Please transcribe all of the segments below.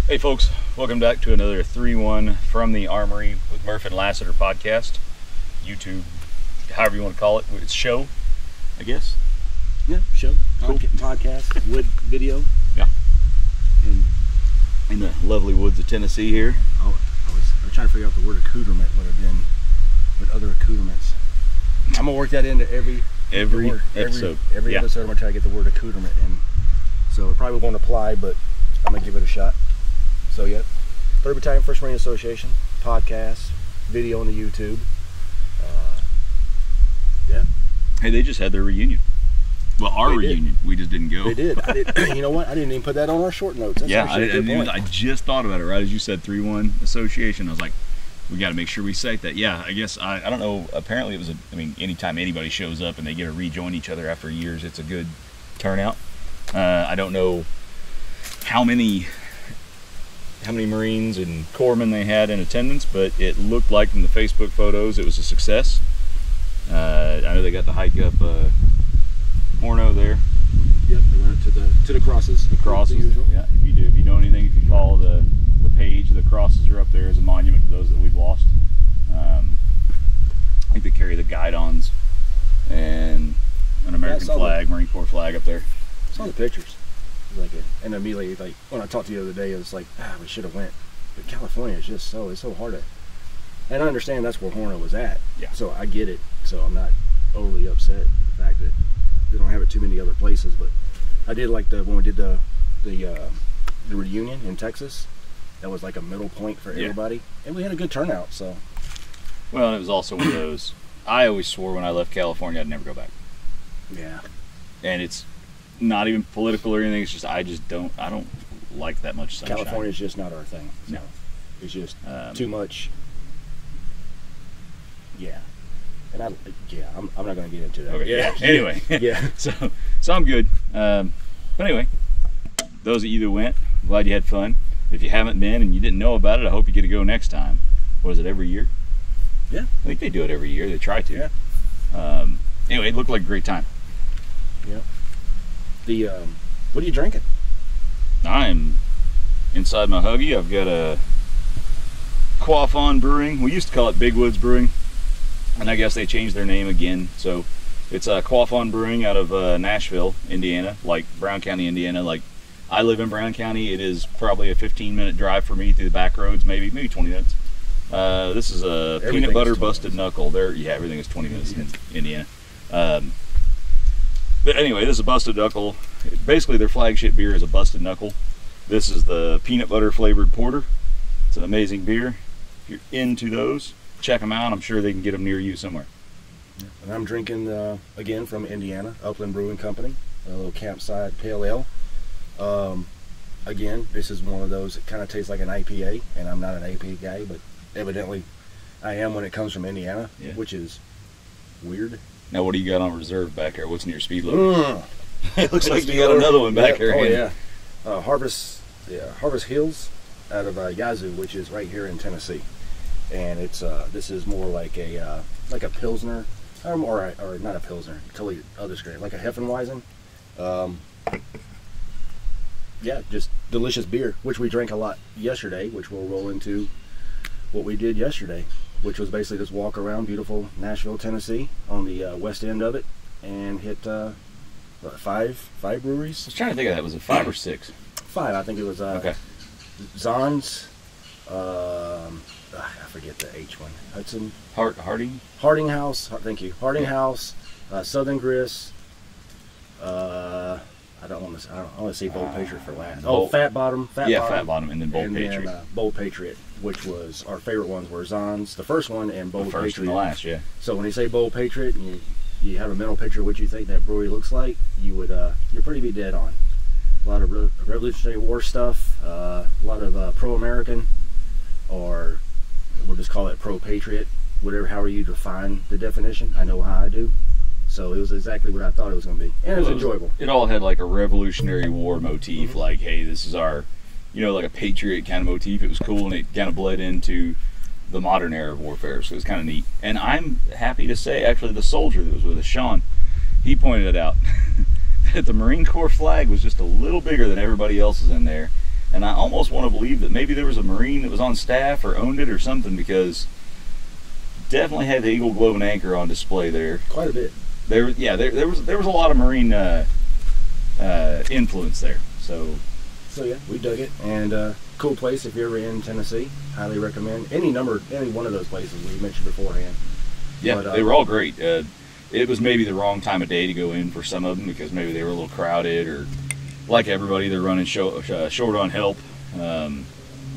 Hey folks, welcome back to another 3-1 From the Armory with Murph and Lassiter podcast. YouTube, however you want to call it. It's show, I guess. Yeah, show. Cool. Podcast, wood video. Yeah. And In the lovely woods of Tennessee here. I was trying to figure out the word accoutrement would have been with other accoutrements. I'm gonna work that into every episode. Every episode I'm gonna try to get the word accoutrement in. So it probably won't apply, but I'm gonna give it a shot. So yeah, 3rd Battalion 1st Marine Association, podcast, video on the YouTube. Yeah. Hey, they just had their reunion. Well, our reunion. We just didn't go. They did. You know what? I didn't even put that on our short notes. That's I just thought about it right as you said 3-1 association. I was like, we got to make sure we cite that. Yeah, I guess I don't know. Apparently, it was anytime anybody shows up and they get to rejoin each other after years, it's a good turnout. I don't know how many Marines and Corpsmen they had in attendance, but it looked like from the Facebook photos it was a success. I know they got to hike up Horno there. Yep, they went up to the crosses. The crosses, yeah. If you know anything, if you follow the page, the crosses are up there as a monument to those that we've lost. I think they carry the guidons and an American flag, Marine Corps flag up there. I saw the pictures. And immediately, like when I talked to you the other day, it was like, we should have went. But California is just it's so hard to. And I understand that's where Horno was at. Yeah. So I get it. So I'm not overly upset with the fact that they don't have it too many other places. But I did like when we did the reunion in Texas. That was like a middle point for everybody, and we had a good turnout. So. Well, and it was also one of those. I always swore when I left California I'd never go back. Yeah. And it's not even political or anything. It's just I don't like that much sunshine. California's just not our thing. So. No. It's just too much. Yeah. And I'm not going to get into that. Okay. Yeah. Anyway. Yeah. So I'm good. But anyway, those of you that went, glad you had fun. If you haven't been and you didn't know about it, I hope you get to go next time. What is it, every year? Yeah. I think they do it every year. They try to. Yeah. Anyway, it looked like a great time. Yeah. What are you drinking? I'm inside my Huggy. I've got a Quaffon Brewing. We used to call it Big Woods Brewing, and I guess they changed their name again. So it's Quaffon Brewing out of Nashville, Indiana, like Brown County, Indiana. Like I live in Brown County. It is probably a 15-minute drive for me through the back roads, maybe 20 minutes. This is a peanut butter busted knuckle. Everything is 20 minutes in Indiana. But anyway, this is a busted knuckle. Basically, their flagship beer is a busted knuckle. This is the peanut butter flavored porter. It's an amazing beer. If you're into those, check them out. I'm sure they can get them near you somewhere. And I'm drinking, again, from Indiana, Upland Brewing Company, a little campsite pale ale. Again, this is one of those that kind of tastes like an IPA, and I'm not an IPA guy, but evidently I am when it comes from Indiana, which is weird. Now, what do you got on reserve back there? What's in your speed loader? It looks like you got another one back there. Oh, yeah. Harvest Hills out of Yazoo, which is right here in Tennessee. And it's this is more like a Pilsner, or not a Pilsner, totally other strain, like a Hefeweizen. Yeah, just delicious beer, which we drank a lot yesterday, which we'll roll into what we did yesterday, which was basically just walk around beautiful Nashville, Tennessee, on the west end of it, and hit five breweries. I was trying to think of that. Was it 5 or 6? 5, I think it was. Okay. Zahn's. I forget the H one. Hudson. Harding House. Thank you. Harding House. Southern Grist. I want to say Bold Patriot for last. Fat Bottom. Fat Bottom, and then Bold Patriot. Then, Bold Patriot, which was our favorite ones, were Zahn's, the first one, and Bold Patriot. The first and the last, yeah. So when you say Bold Patriot, and you have a mental picture of what you think that brewery looks like, you're pretty be dead on. A lot of Revolutionary War stuff, a lot of pro-American, or we'll just call it pro-patriot, however you define the definition. I know how I do. So it was exactly what I thought it was going to be. And it was enjoyable. It all had like a Revolutionary War motif, like, hey, this is our, like a patriot kind of motif. It was cool, and it kind of bled into the modern era of warfare, so it was kind of neat. And I'm happy to say, actually, the soldier that was with us, Sean, he pointed it out, that the Marine Corps flag was just a little bigger than everybody else's in there. And I almost want to believe that maybe there was a Marine that was on staff or owned it or something, because definitely had the Eagle Globe and Anchor on display there. Quite a bit. There was a lot of Marine influence there. So yeah, we dug it, and cool place if you're ever in Tennessee. Highly recommend any one of those places we mentioned beforehand. Yeah, but, they were all great. It was maybe the wrong time of day to go in for some of them, because maybe they were a little crowded, or like everybody, they're running short on help.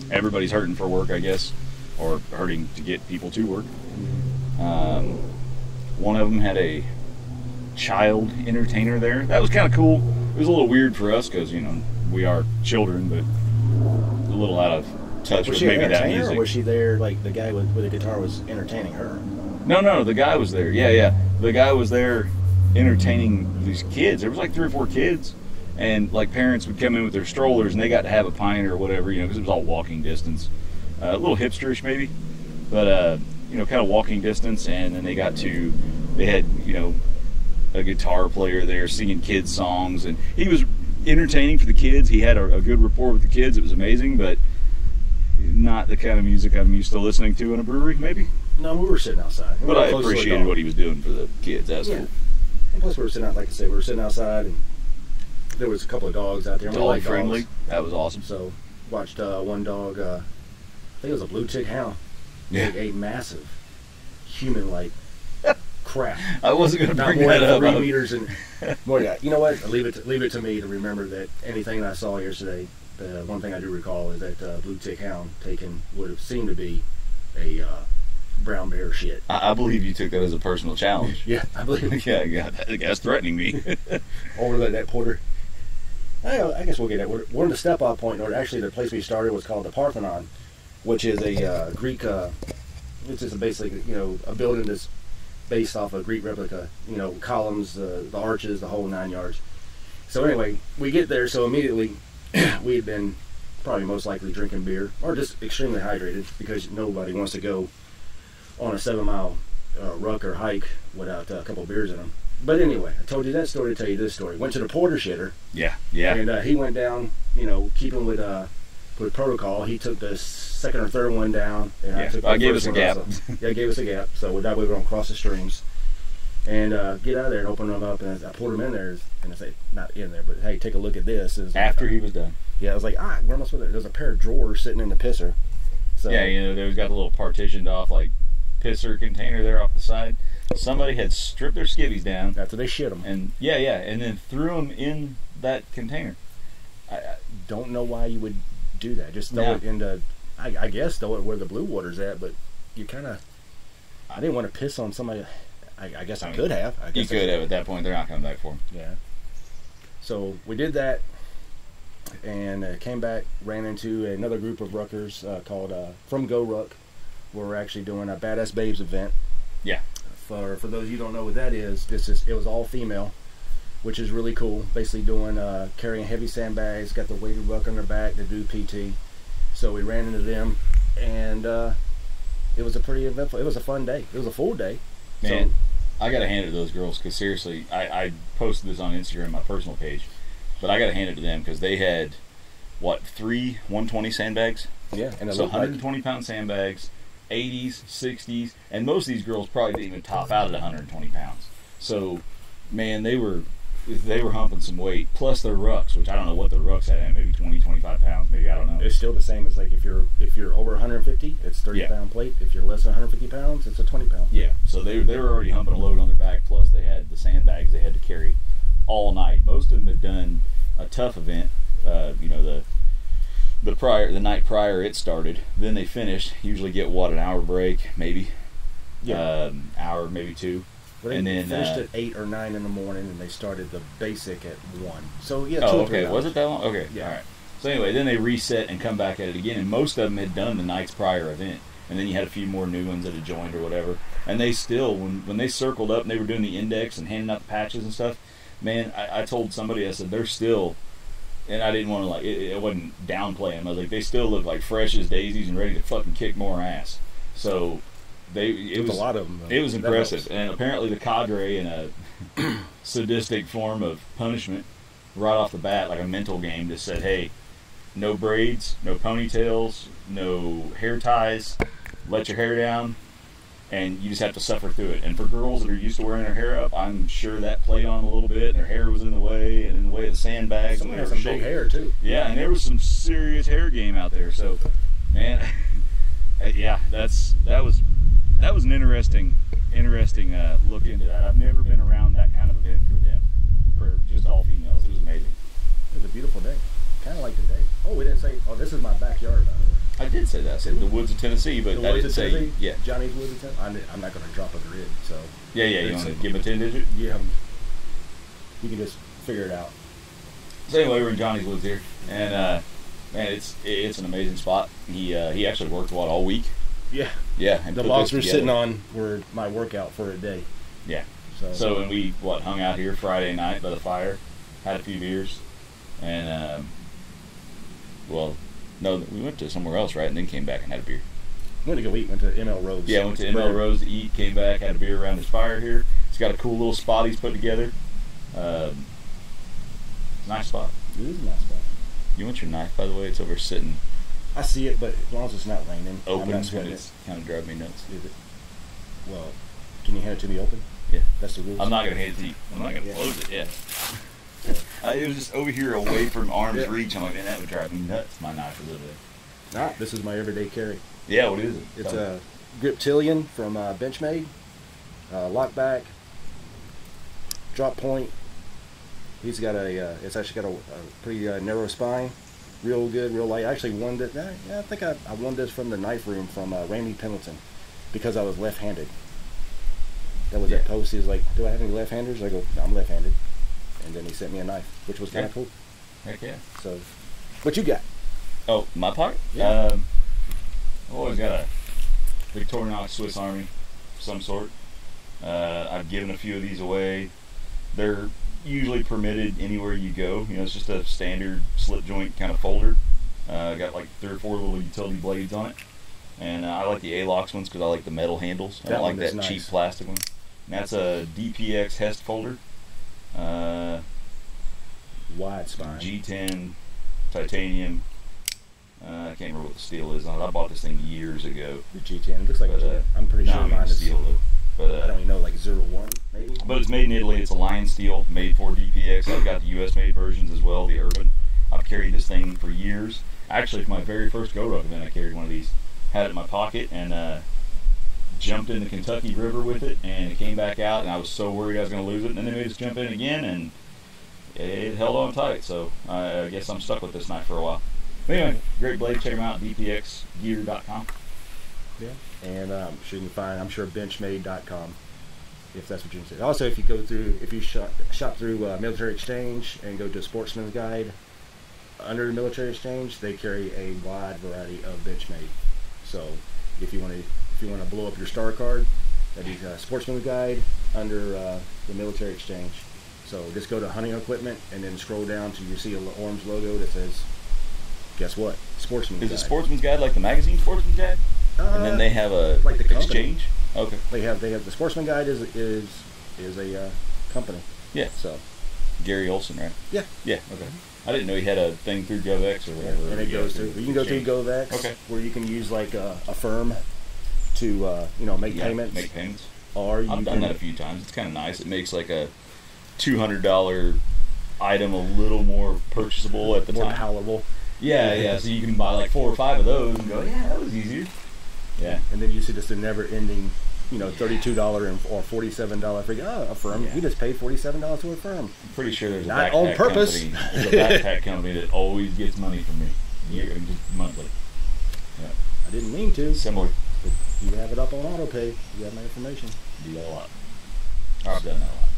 Everybody's hurting for work, I guess, or hurting to get people to work. One of them had a child entertainer there. That was kind of cool. It was a little weird for us because, we are children, but a little out of touch with maybe that music. Or was she there, like the guy with the guitar was entertaining her? No, the guy was there. Yeah. The guy was there entertaining these kids. There was like 3 or 4 kids, and like parents would come in with their strollers, and they got to have a pint or whatever, because it was all walking distance. A little hipsterish maybe, but kind of walking distance. And then they had a guitar player there singing kids songs, and he was entertaining for the kids. He had a good rapport with the kids. It was amazing, but not the kind of music I'm used to listening to in a brewery, maybe. No, we were sitting outside. But I appreciated what he was doing for the kids. That's cool. And plus we were sitting out, like I said, we were sitting outside, and there was a couple of dogs out there. Dog friendly. That was awesome. So watched one dog, I think it was a blue tick hound. Yeah. Like a massive human-like crap. I wasn't going to bring that up. 3 meters and more. You know what? Leave it to me to remember that anything I saw yesterday. The one thing I do recall is that blue tick hound taken would have seemed to be a brown bear shit. I believe you took that as a personal challenge. Yeah, I believe. Yeah, the guy's threatening me. Over that Porter. I guess we'll get that. We're in the step-off point. Or actually, the place we started was called the Parthenon, which is a Greek. It's just basically a building that's based off a Greek replica. Columns, the arches, the whole 9 yards. So anyway, we get there. So immediately, we had been probably most likely drinking beer or just extremely hydrated, because nobody wants to go on a 7-mile ruck or hike without a couple of beers in them. But anyway, I told you that story to tell you this story. Went to the porter shitter. Yeah. And he went down, keeping with protocol. He took the second or third one down, and I gave us a gap. Yeah, gave us a gap, so that way we don't cross the streams. And get out of there and open them up, and I pulled him in there, and I say, not in there, but hey, take a look at this. After he was done. Yeah, I was like, where am I supposed to? There's a pair of drawers sitting in the pisser. So, yeah, they've got a little partitioned off, like, pisser container there off the side. Somebody had stripped their skivvies down after they shit them, and and then threw them in that container. I don't know why you would do that. Just throw it into, I guess, throw it where the blue water's at. But you kind of, I didn't want to piss on somebody. I guess I could have. You could have at that point. They're not coming back for them. Yeah. So we did that, and came back, ran into another group of ruckers called From Go Ruck, where we're actually doing a Badass Babes event. Yeah. For those of you who don't know what that is, it was all female, which is really cool. Basically doing carrying heavy sandbags, got the weighted ruck on their back to do PT. So we ran into them, and it was a pretty eventful. It was a fun day. It was a full day. Man, I gotta hand it to those girls, because seriously, I posted this on Instagram, my personal page, but I gotta hand it to them because they had 3 120 sandbags. Yeah, and so 120 pound sandbags. 80s, 60s, and most of these girls probably didn't even top out at 120 pounds. So, man, they were humping some weight, plus their rucks, which I don't know what the rucks at, maybe 20, 25 pounds, maybe, I don't know. It's still the same as, like, if you're over 150, it's 30-pound plate. If you're less than 150 pounds, it's a 20-pound plate. Yeah, so they were already humping a load on their back, plus they had the sandbags they had to carry all night. Most of them had done a tough event, the night prior it started. Then they finished. Usually get an hour break, maybe. Yeah. Hour, maybe 2. Well, and then finished at 8 or 9 in the morning, and they started the basic at 1. So yeah. 2 or 3 okay. hours. Was it that long? Okay. Yeah. All right. So anyway, then they reset and come back at it again, and most of them had done the night's prior event, and then you had a few more new ones that had joined or whatever. And they still, when they circled up and they were doing the index and handing out the patches and stuff, man, I told somebody, I said, they're still. And I didn't want to, it wasn't downplay them. I was like, they still look like fresh as daisies and ready to fucking kick more ass. So, it was a lot of them. It was impressive. And apparently the cadre, in a sadistic form of punishment, right off the bat, like a mental game, just said, hey, no braids, no ponytails, no hair ties. Let your hair down, and you just have to suffer through it. And for girls that are used to wearing their hair up, I'm sure that played on a little bit, and their hair was in the way, and in the way of the sandbags. Someone has some big hair too. Yeah, and there was some serious hair game out there. So, man, yeah, that was an interesting look into that. I've never been around that kind of event for them, for just all females. It was amazing. It was a beautiful day, kind of like today. Oh, we didn't say. Oh, this is my backyard, by the way. I did say that. I said the woods of Tennessee, but I didn't say, yeah. Johnny's woods of Tennessee. I'm not going to drop a grid, so. Yeah, you want to give him a 10-digit? Yeah. You can just figure it out. So anyway, we're in Johnny's woods here, and man, it's an amazing spot. He actually worked all week. Yeah. Yeah. And the logs we're sitting on were my workout for a day. Yeah. So and we hung out here Friday night by the fire, had a few beers, and no, we went to somewhere else, right? And then came back and had a beer. Went to go eat. Went to ML Rose. Yeah, went to ML Rose to eat. Came back, had a beer around his fire here. He's got a cool little spot he's put together. Nice spot. It is a nice spot. You want your knife, by the way? It's over sitting. I see it, but as long as it's not raining, open. I'm not sweating. It's kind of driving me nuts. Well, can you hand it to me open? Yeah. That's the rule. I'm not gonna hand it to you. I'm not gonna close it. Yeah. It was just over here away from arm's reach. I'm like, man, that would drive me nuts. My knife a little bit. This is my everyday carry. Yeah, what is it? It's a Griptilian from Benchmade. Lockback, drop point. He's got it's actually got a pretty narrow spine. Real good, real light. I actually won it. I think I won this from the knife room from Randy Pendleton because I was left-handed. That was that post. He was like, "Do I have any left-handers?" I go, "No, I'm left-handed." And then he sent me a knife, which was kind of cool. Heck yeah. So, what you got? Oh, my pocket? Yeah. I've always got a Victorinox Swiss Army of some sort. I've given a few of these away. They're usually permitted anywhere you go. It's just a standard slip joint kind of folder. Got like 3 or 4 little utility blades on it. And I like the A-Lox ones because I like the metal handles. I don't like that cheap plastic one. And that's a DPX Hest folder. Wide spine. G10 titanium. I can't remember what the steel is on it. I bought this thing years ago. The G10. It looks like I'm pretty sure mine is steel though. But, I don't even know, like 01 maybe. But it's made in Italy. It's a line steel made for DPX. I've got the US made versions as well, the Urban. I've carried this thing for years. Actually, for my very first Go Ruck event, I carried one of these. Had it in my pocket and jumped in the Kentucky River with it, and it came back out, and I was so worried I was going to lose it. And then they made us jump in again, and it held on tight. So I guess I'm stuck with this knife for a while. But anyway, great blade. Check them out, dpxgear.com. Yeah, and you can find, I'm sure, benchmade.com if that's what you're interested. Also, if you shop through Military Exchange and go to Sportsman's Guide, under the Military Exchange, they carry a wide variety of Benchmade. So if you want to blow up your star card, that'd be Sportsman's Guide under the Military Exchange. So just go to hunting equipment and then scroll down till you see an orange logo that says, guess what? Sportsman's Guide. Is it Sportsman's Guide like the magazine Sportsman's Guide? And then they have a like the exchange. Okay. They have the Sportsman Guide is a company. Yeah. So Gary Olson, right? Yeah. Yeah. Okay. I didn't know he had a thing through GovX or whatever. And it goes through. You can go through GovX, okay, where you can use like a firm to make payments. Make payments. Or I've done that a few times. It's kind of nice. It makes like a $200 item a little more purchasable at the time. More palatable. Yeah. So you can buy like 4 or 5 of those and go, yeah, that was easier. Yeah. And then you see just a never-ending, $32 or $47 for a firm. Yeah. You just paid $47 to a firm. I'm pretty sure there's not on purpose. There's a backpack company that always gets money from me, just monthly. Yeah. I didn't mean to. Similar. But you have it up on autopay. You have my information. Do that a lot. I've done that a lot.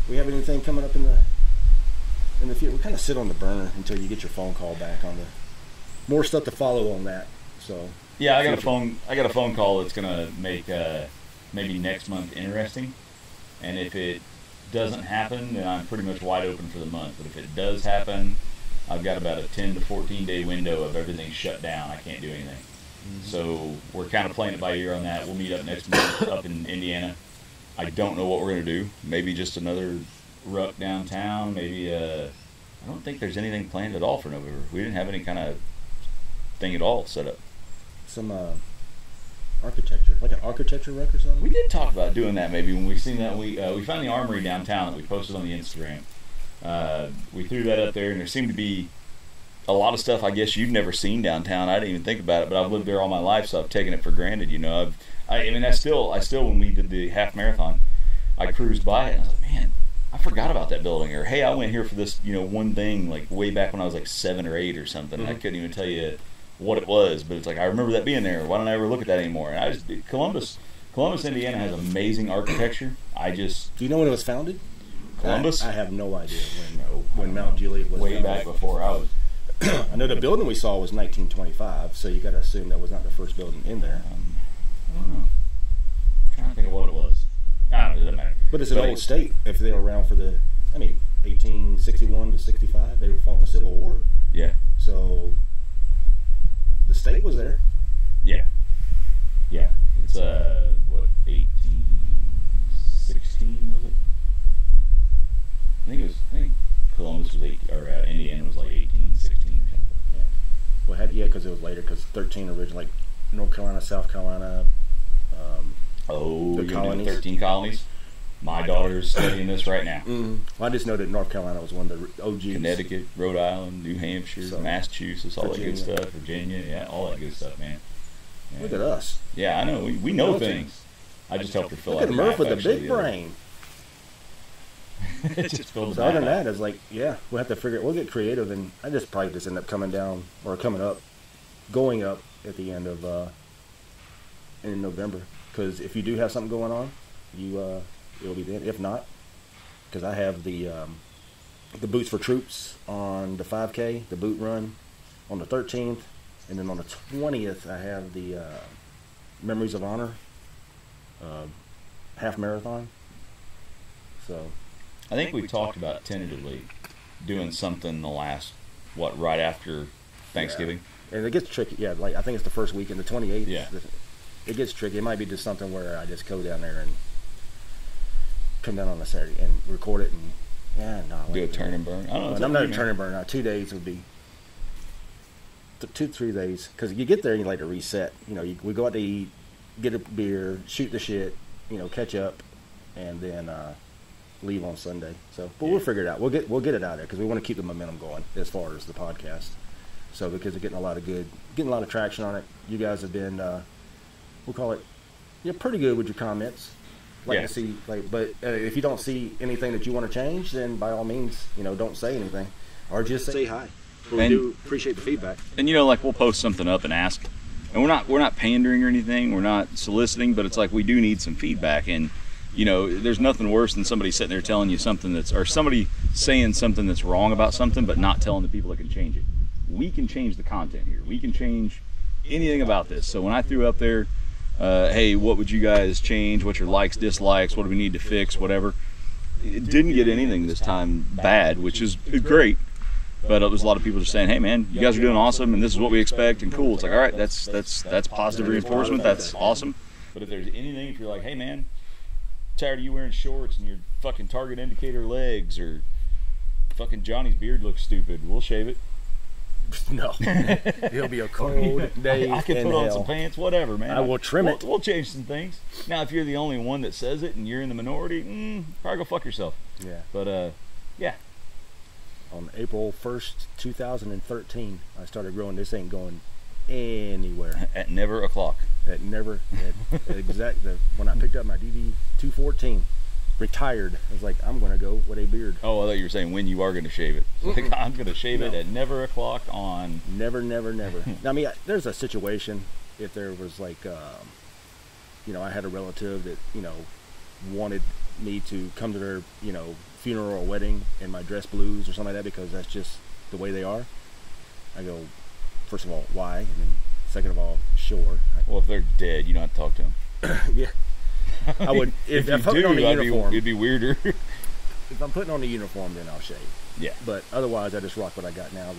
We have anything coming up in the future? We kind of sit on the burner until you get your phone call back on the more stuff to follow on that. So. Yeah, I got a phone call that's gonna make maybe next month interesting, and if it doesn't happen, then I'm pretty much wide open for the month. But if it does happen, I've got about a 10 to 14 day window of everything shut down. I can't do anything. Mm-hmm. So we're kind of playing it by ear on that. We'll meet up next month up in Indiana. I don't know what we're gonna do. Maybe just another ruck downtown. Maybe I don't think there's anything planned at all for November. We didn't have any kind of thing at all set up. Some architecture, like an architecture rec or something. We did talk about doing that maybe when we seen that. We found the Armory downtown that we posted on the Instagram. We threw that up there, and there seemed to be a lot of stuff I guess you'd never seen downtown. I didn't even think about it, but I've lived there all my life, so I've taken it for granted. You know, I mean, I still when we did the half marathon, I cruised by it and I was like, man, I forgot about that building. Or hey, I went here for this, you know, one thing like way back when I was like 7 or 8 or something. I couldn't even tell you what it was, but it's like I remember that being there. Why don't I ever look at that anymore? And Columbus, Indiana has amazing architecture. Do you know when it was founded? Columbus? I have no idea when Mount Juliet was way founded. back before I was. I know the building we saw was 1925, so you got to assume that was not the first building in there. I don't know. I'm trying to think of what it was. I don't know, it doesn't matter. But it's an old state. If they were around for 1861 to 65, they were fought in the Civil War. Yeah. So the state was there. Yeah. Yeah. It's, 1816, was it? I think Columbus was Indiana was like 1816 or something. Yeah. Well, because it was later, because 13 originally, like North Carolina, South Carolina. The colonies. 13 colonies. My daughter's studying this right now. Mm-hmm. Well, I just know that North Carolina was one of the OGs. Connecticut, Rhode Island, New Hampshire, Massachusetts, all that good stuff. Virginia, yeah, all that good stuff, man. Yeah. Look at us. Yeah, I know. We know things. I just helped her fill out the map. Look at Murph with the big brain. It just filled so other than that, it's like, yeah, we'll have to figure it. We'll get creative, and I just probably just end up going up at the end of in November. Because if you do have something going on, it'll be then. If not, because I have the Boots for Troops on the 5K, the boot run on the 13th, and then on the 20th I have the Memories of Honor half marathon. So I think we talked about tentatively doing something right after Thanksgiving. Yeah. And it gets tricky. Yeah, like I think it's the first weekend, the 28th. Yeah. It gets tricky. It might be just something where I just go down there and come down on a Saturday and record it and do a turn and burn. I don't know. I'm not a turn and burn. 2 days would be 2-3 days, because you get there and you like to reset. You know, we go out to eat, get a beer, shoot the shit, catch up, and then leave on Sunday. So, but we'll figure it out. We'll get it out there because we want to keep the momentum going as far as the podcast. So because we're getting a lot of traction on it. You guys have been, we'll call it, pretty good with your comments. To see, but if you don't see anything that you want to change, then by all means, don't say anything, or just say hi. We do appreciate the feedback. And we'll post something up and ask, and we're not pandering or anything. We're not soliciting, but it's like we do need some feedback. And there's nothing worse than somebody sitting there telling you something or somebody saying something that's wrong about something, but not telling the people that can change it. We can change the content here. We can change anything about this. So when I threw up there, hey, what would you guys change? What's your likes, dislikes? What do we need to fix? Whatever. It didn't get anything this time bad, which is great. But it was a lot of people just saying, hey man, you guys are doing awesome and this is what we expect and cool. It's like, all right, that's positive reinforcement. That's awesome. But if there's anything, if you're like, hey man, tired of you wearing shorts and your fucking target indicator legs, or fucking Johnny's beard looks stupid, we'll shave it. No, it'll be a cold day. I can put on some pants, whatever, man. I will trim it. We'll change some things. Now, if you're the only one that says it and you're in the minority, probably go fuck yourself. Yeah. But yeah. On April 1st, 2013, I started growing. This ain't going anywhere. At never o'clock. When I picked up my DD214, retired, I was like, I'm going to go with a beard. Oh, I thought you were saying when you are going to shave it. Like, I'm going to shave it at never o'clock on... Never. Now, I mean, there's a situation, if there was like, I had a relative that, wanted me to come to their, funeral or wedding in my dress blues or something like that, because that's just the way they are. I go, first of all, why? And then second of all, sure. Well, if they're dead, you don't have to talk to them. Yeah. I would, if I'm putting on the uniform. It'd be weirder. If I'm putting on the uniform, then I'll shave. Yeah. But otherwise, I just rock what I got now,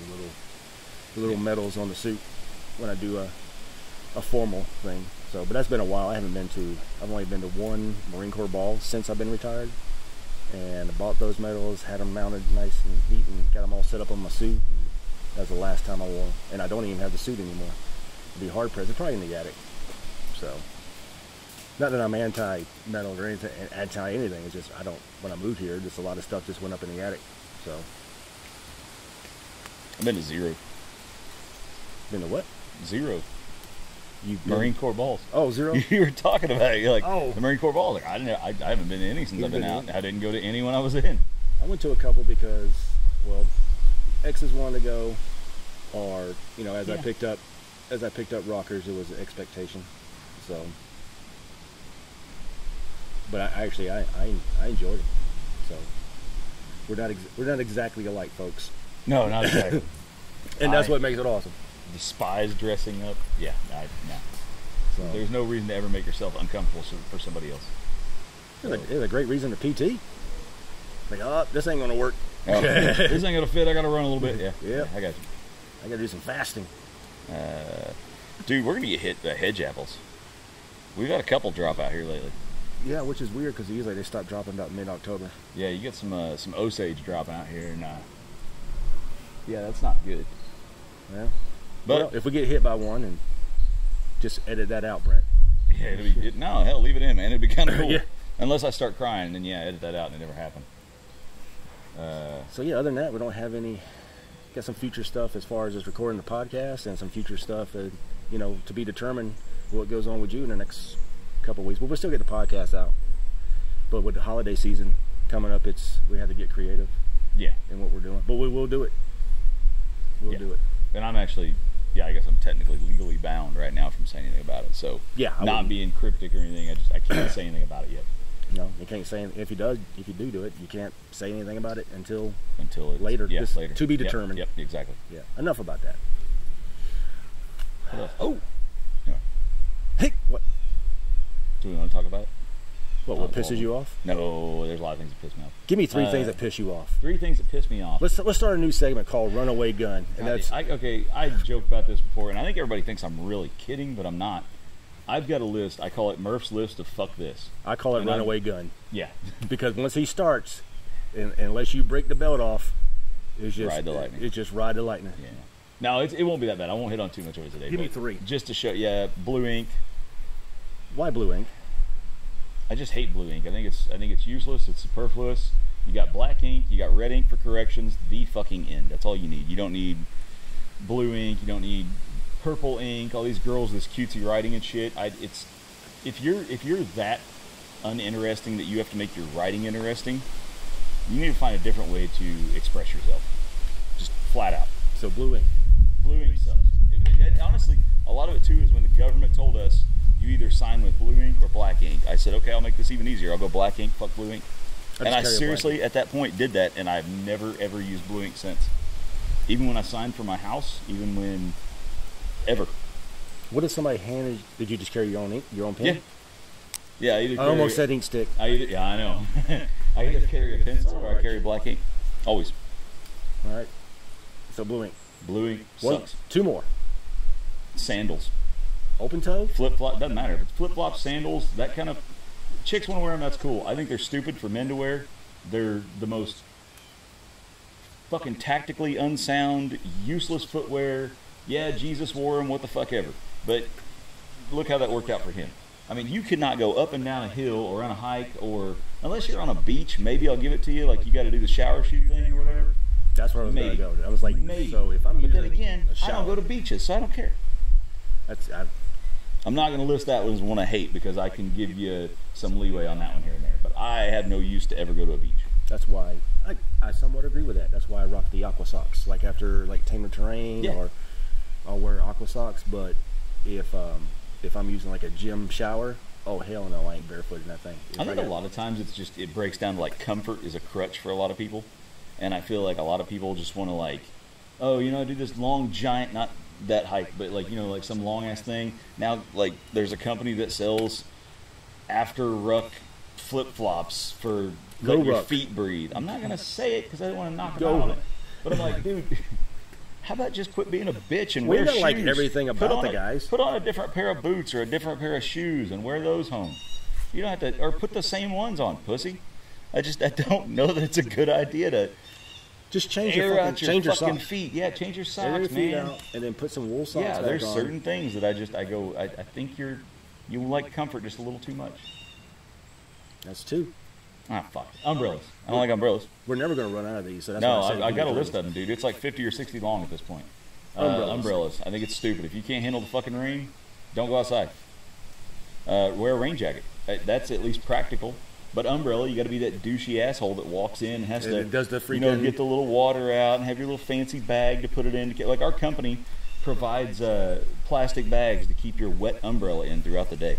the little medals on the suit when I do a formal thing. So, but that's been a while. I've only been to one Marine Corps ball since I've been retired. And I bought those medals, had them mounted nice and heat and got them all set up on my suit. And that was the last time I wore them. And I don't even have the suit anymore. It'd be hard pressed. It's probably in the attic. So, not that I'm anti-metal or anything, anti-anything. It's just, when I moved here, just a lot of stuff just went up in the attic. So. I've been to zero. Been to what? Zero. Marine Corps balls. Oh, zero? You were talking about it. You're like, oh, the Marine Corps balls. Like, I haven't been to any since I've been out. I didn't go to any when I was in. I went to a couple because, well, exes wanted to go, or, you know, as I picked up rockers, it was an expectation. So, but I actually enjoyed it. So, we're not exactly alike, folks. No, not exactly. And that's what makes it awesome. Despise dressing up. Yeah, no. So there's no reason to ever make yourself uncomfortable for somebody else. It's a great reason to PT. Like, oh, this ain't gonna work. Oh, this ain't gonna fit. I gotta run a little bit. Yeah, I got you. I gotta do some fasting. Dude, we're gonna get hit by hedge apples. We've had a couple drop out here lately. Yeah, which is weird because usually they stop dropping about mid-October. Yeah, you get some Osage dropping out here, and yeah, that's not good. Yeah, but well, if we get hit by one, and just edit that out, Brent. Yeah, no, hell, leave it in, man. It'd be kind of cool. Yeah. Unless I start crying, then yeah, edit that out, and it never happened. So yeah, other than that, we don't have any. Got some future stuff as far as just recording the podcast, and some future stuff, you know, to be determined what goes on with you in the next couple of weeks. But we'll still get the podcast out. But with the holiday season coming up, we have to get creative. Yeah. In what we're doing, but we will do it. We'll do it. And I'm actually, I guess I'm technically legally bound right now from saying anything about it. So yeah, not being cryptic or anything, I can't say anything about it yet. No, you can't say anything. If you do it, you can't say anything about it until it's later. Yeah, later. To be determined. Yep, exactly. Yeah. Enough about that. What else? Oh. Yeah. Hey, what? Do we want to talk about it? What pisses you off? No, there's a lot of things that piss me off. Give me 3 things that piss you off. 3 things that piss me off. Let's start a new segment called Runaway Gun. And I joked about this before, and I think everybody thinks I'm really kidding, but I'm not. I've got a list. I call it Murph's list of fuck this. I call it Runaway Gun. Yeah. Because once he starts, unless you break the belt off, it's just ride the lightning. It's just ride the lightning. Yeah. No, it won't be that bad. I won't hit on too much of it today. Give me 3. Just to show, blue ink. Why blue ink? I just hate blue ink. I think it's useless. It's superfluous. You got black ink. You got red ink for corrections. The fucking end. That's all you need. You don't need blue ink. You don't need purple ink. All these girls, this cutesy writing and shit. If you're that uninteresting that you have to make your writing interesting, you need to find a different way to express yourself. Just flat out. So blue ink. Blue ink sucks. Honestly, a lot of it too is when the government told us you either sign with blue ink or black ink. I said, okay, I'll make this even easier. I'll go black ink, fuck blue ink. And I seriously, at that point, did that, and I've never, ever used blue ink since. Even when I signed for my house, ever. What if somebody handed, did you just carry your own ink, your own pen? Yeah. I almost said ink stick. I know. I either carry a pencil or I carry black ink. Always. All right. So blue ink. Blue ink sucks. 2 more. Sandals. Open toe? Flip-flop, doesn't matter. If it's flip-flop, sandals, that kind of... Chicks want to wear them, that's cool. I think they're stupid for men to wear. They're the most fucking tactically unsound, useless footwear. Yeah, Jesus wore them, what the fuck ever. But look how that worked out for him. I mean, you could not go up and down a hill or on a hike or... Unless you're on a beach, maybe I'll give it to you, like you got to do the shower shoe thing or whatever. That's where I was going to go. I was like, maybe. So if I'm But then again, I don't go to beaches, so I don't care. I'm not going to list that one as one I hate because I can give you some leeway on that one here and there. But I have no use to ever go to a beach. That's why I somewhat agree with that. That's why I rock the aqua socks. Like after Tame the Terrain, or I'll wear aqua socks. But if I'm using like a gym shower, oh hell no, I ain't barefoot in that thing. I think a lot of times it breaks down to like comfort is a crutch for a lot of people, and I feel like a lot of people just want to like, oh, I do this long giant not that hike, but like like some long ass thing. Now like there's a company that sells after ruck flip flops for let your feet breathe. I'm not gonna say it because I don't want to knock them out on it, but I'm like, dude, how about just quit being a bitch and wear shoes? We don't like everything about the guys. Put on a different pair of boots or a different pair of shoes and wear those home. You don't have to, or put the same ones on, pussy. I don't know that it's a good idea to Just change air your out fucking, your socks. fucking feet. Yeah, change your socks, Air your feet man. out, and then put some wool socks back there's on. certain things that I think you like comfort just a little too much. That's two. Ah, fuck. Umbrellas. I don't like umbrellas. We're never going to run out of these. So that's No, why I said I got a three. list of them, dude. It's like 50 or 60 long at this point. Umbrellas. I think it's stupid. If you can't handle the fucking rain, don't go outside. Wear a rain jacket. That's at least practical. But umbrella, you got to be that douchey asshole that walks in and has to, does the freaking, get the little water out and have your little fancy bag to put it in. Like our company provides plastic bags to keep your wet umbrella in throughout the day.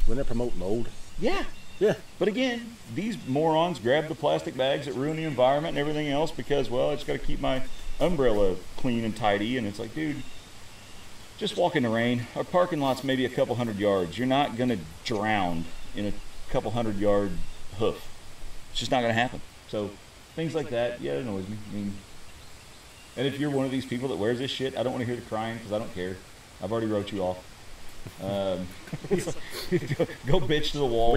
Wouldn't that promote mold? Yeah. Yeah. But again, these morons grab the plastic bags that ruin the environment and everything else because, well, I just got to keep my umbrella clean and tidy. And it's like, dude, just walk in the rain. Our parking lot's maybe a couple 100 yards. You're not going to drown in a couple 100-yard hoof. It's just not going to happen. So things like that, yeah, it annoys me. I mean, and if you're one of these people that wears this shit, I don't want to hear the crying because I don't care. I've already wrote you off. Go bitch to the wall.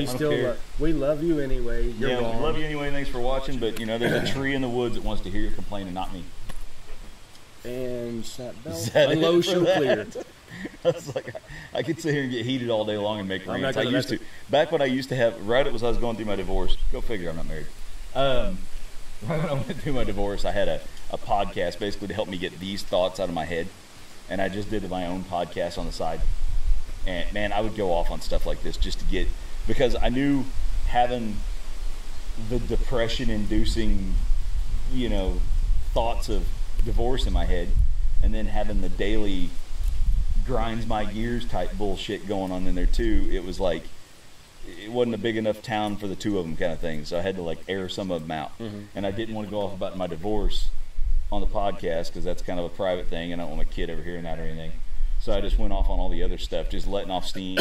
We love you anyway. You're wrong. We love you anyway. Thanks for watching. But there's a tree in the woods that wants to hear you complain and not me. And snap belt. Unload, show clear. I was like, I could sit here and get heated all day long and make rants. I used to. it. Back when I used to have, right as I was going through my divorce. Go figure, I'm not married. Right when I went through my divorce, I had a podcast basically to help me get these thoughts out of my head, and I just did my own podcast on the side. And man, I would go off on stuff like this just to get, because I knew having the depression-inducing, thoughts of divorce in my head, and then having the daily grinds my gears type bullshit going on in there too. It was like, it wasn't a big enough town for the two of them kind of thing. So I had to like air some of them out. Mm-hmm. And I didn't want to go off about my divorce on the podcast because that's kind of a private thing. And I don't want my kid over hearing that or anything. So I just went off on all the other stuff, just letting off steam,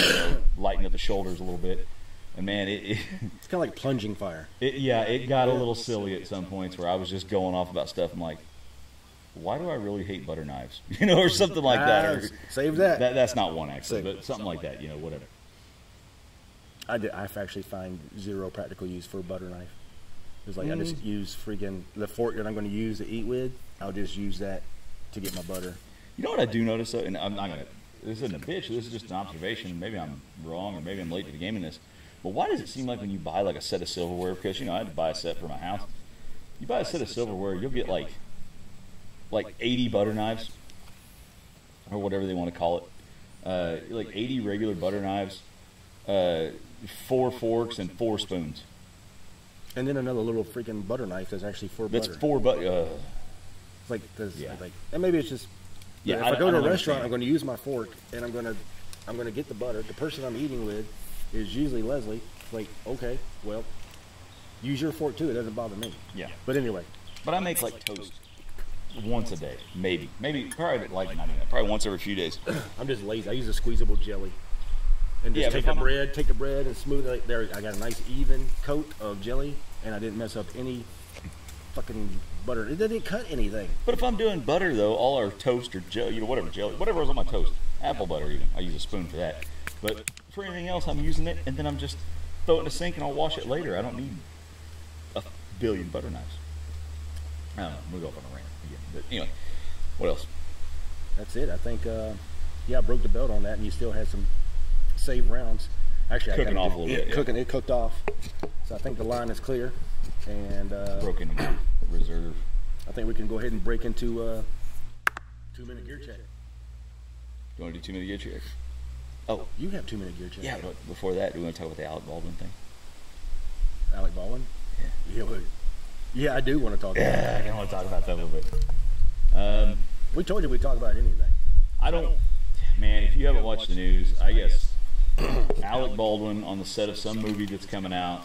lighting up the shoulders a little bit. And man, it's kind of like plunging fire. It got a little silly at some points where I was just going off about stuff. I'm like, why do I really hate butter knives? Or something like that. Or, save that. That's not one actually, but something like that. Whatever. I actually find zero practical use for a butter knife. It's like I just use freaking the fork that I'm going to use to eat with. I'll just use that to get my butter. You know what I do notice though, and I'm not gonna. This isn't a bitch. This is just an observation. Maybe I'm wrong, or maybe I'm late to the game in this. But why does it seem like when you buy like a set of silverware? Because I had to buy a set for my house. You buy a set of silverware, you'll get like 80 butter knives, or whatever they want to call it. Like 80 regular butter knives, 4 forks, and 4 spoons. And then another little freaking butter knife that's actually for butter. That's 4 butter. It's like this. Yeah. And maybe it's just. Yeah. If I go to a restaurant, I'm going to use my fork, and I'm going to get the butter. The person I'm eating with is usually Leslie. Like, okay, well, use your fork too. It doesn't bother me. Yeah. But anyway. But I make like toast once a day, maybe probably like not even that. Probably once every few days. I'm just lazy. I use a squeezable jelly. And just take the bread and smooth it. There, I got a nice even coat of jelly, and I didn't mess up any fucking butter. It didn't cut anything. But if I'm doing butter though, all our toast or jelly, whatever was on my toast, apple butter even, I use a spoon for that. But for anything else, I'm using it, and then I'm just throw it in the sink, and I'll wash it later. I don't need a billion butter knives. I don't know. We'll go off on a rant again. But anyway, what else? That's it. I think, I broke the belt on that, and you still had some saved rounds. Actually, cooking off a little bit. Cooking, it cooked off. So I think the line is clear. And broke into my reserve. I think we can go ahead and break into 2-minute gear check. You want to do 2-minute gear check? Oh, you have 2-minute gear check. Yeah, but before that, do we want to talk about the Alec Baldwin thing? Alec Baldwin? Yeah, I do want to talk about that. Yeah, I want to talk about that a little bit. We told you we'd talk about anything. I don't... Man, if you haven't watched the news, I guess Alec Baldwin on the set of some movie that's coming out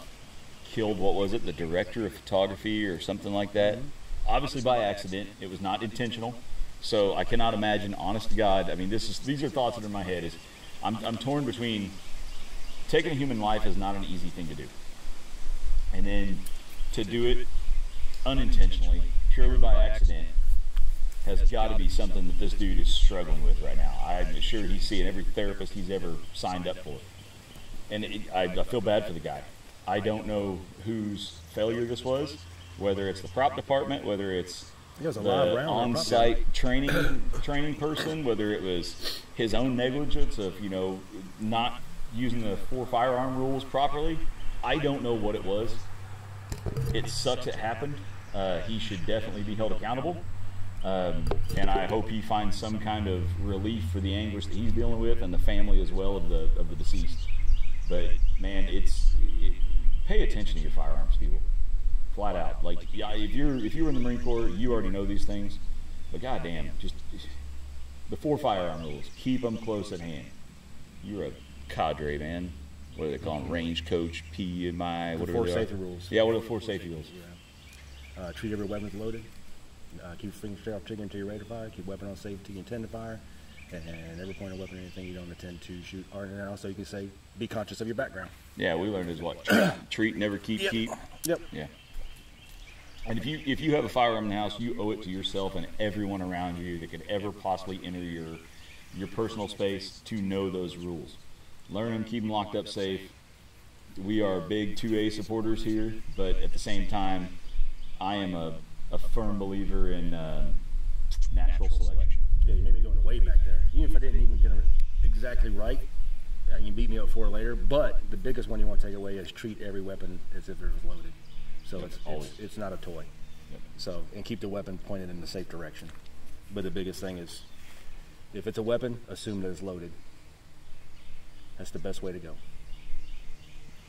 killed, what was it, the director of photography or something like that. Mm-hmm. Obviously by accident. It was not intentional. So I cannot imagine, honest to God, I mean, these are thoughts that are in my head. I'm torn between taking a human life is not an easy thing to do. And then to do it unintentionally, purely by accident, has got to be something that this dude is struggling with right now. I'm sure he's seeing every therapist he's ever signed up for. And I feel bad for the guy. I don't know whose failure this was. whether it's the prop department, whether it's the on-site training person, whether it was his own negligence of, you know, not using the 4 firearm rules properly. I don't know what it was. It sucks it happened. He should definitely be held accountable. And I hope he finds some kind of relief for the anguish that he's dealing with, and the family as well of the deceased. But man, pay attention to your firearms, people. Flat out. Like, yeah, if you were in the Marine Corps, you already know these things. But goddamn, just the 4 firearm rules. Keep them close at hand. You're a cadre, man. What do they call them? Range coach, PMI, whatever. 4 safety rules. Yeah, what are the 4 safety rules? Yeah. Treat every weapon as loaded. Keep your fingers straight off trigger until you're ready to fire. Keep weapon on safety, intend to fire. And every point of weapon or anything you don't intend to shoot. And also you can say, be conscious of your background. Yeah, we learned is what? Treat, never keep, keep. Yep. Yeah. And if you have a firearm in the house, you owe it to yourself and everyone around you that could ever possibly enter your personal space to know those rules. Learn them, keep them locked up safe. We are big 2A supporters here, but at the same time, I am a firm believer in natural selection. Yeah, you made me go way back there. Even if I didn't even get it exactly right, you can beat me up for it later. But the biggest one you want to take away is treat every weapon as if it was loaded. So it's not a toy. Yep. So, and keep the weapon pointed in the safe direction. But the biggest thing is, if it's a weapon, assume that it's loaded. That's the best way to go.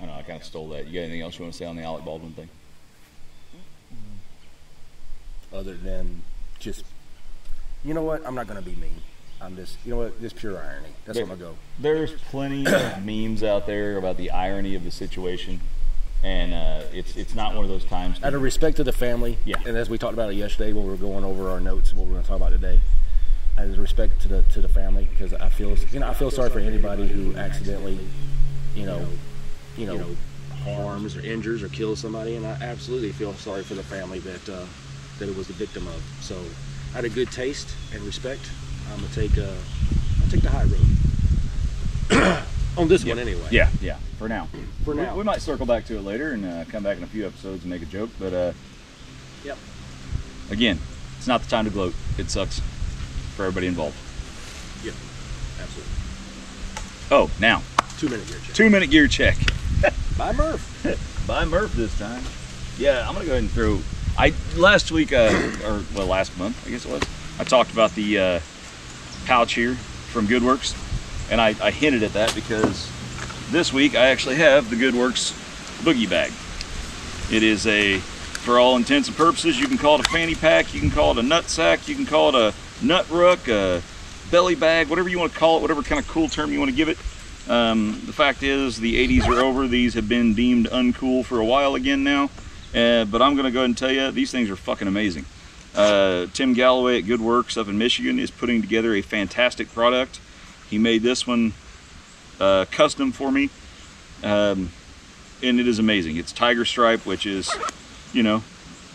I know, I kind of stole that. You got anything else you want to say on the Alec Baldwin thing? Other than just, you know what, I'm not going to be mean. I'm just, you know what, just pure irony. That's where I'm going to go. There's plenty of memes out there about the irony of the situation. And it's not one of those times. Out of respect to the family, yeah. And as we talked about it yesterday when we were going over our notes and what we're going to talk about today, out of respect to the family, because I feel sorry for anybody who accidentally, harms or injures or kills somebody, and I absolutely feel sorry for the family that it was the victim of. So, out of good taste and respect, I'm gonna take the high road. On this one, anyway. Yeah. For now. We might circle back to it later and come back in a few episodes and make a joke, but yep. Again, it's not the time to gloat. It sucks for everybody involved. Yep, absolutely. Oh, now 2-minute gear check. 2-minute gear check. Bye, Murph. Bye, Murph this time. Yeah, I'm gonna go ahead and throw. Last week last month, I guess it was. I talked about the pouch here from Goodworks. And I hinted at that because this week I actually have the Goodworks boogie bag. It is for all intents and purposes, you can call it a fanny pack, you can call it a nut sack, you can call it a nut ruck, a belly bag, whatever you want to call it, whatever kind of cool term you want to give it. The fact is, the 80s are over. These have been deemed uncool for a while again now. But I'm going to go ahead and tell you, these things are fucking amazing. Tim Galloway at Goodworks up in Michigan is putting together a fantastic product. He made this one custom for me, and it is amazing. It's Tiger Stripe, which is,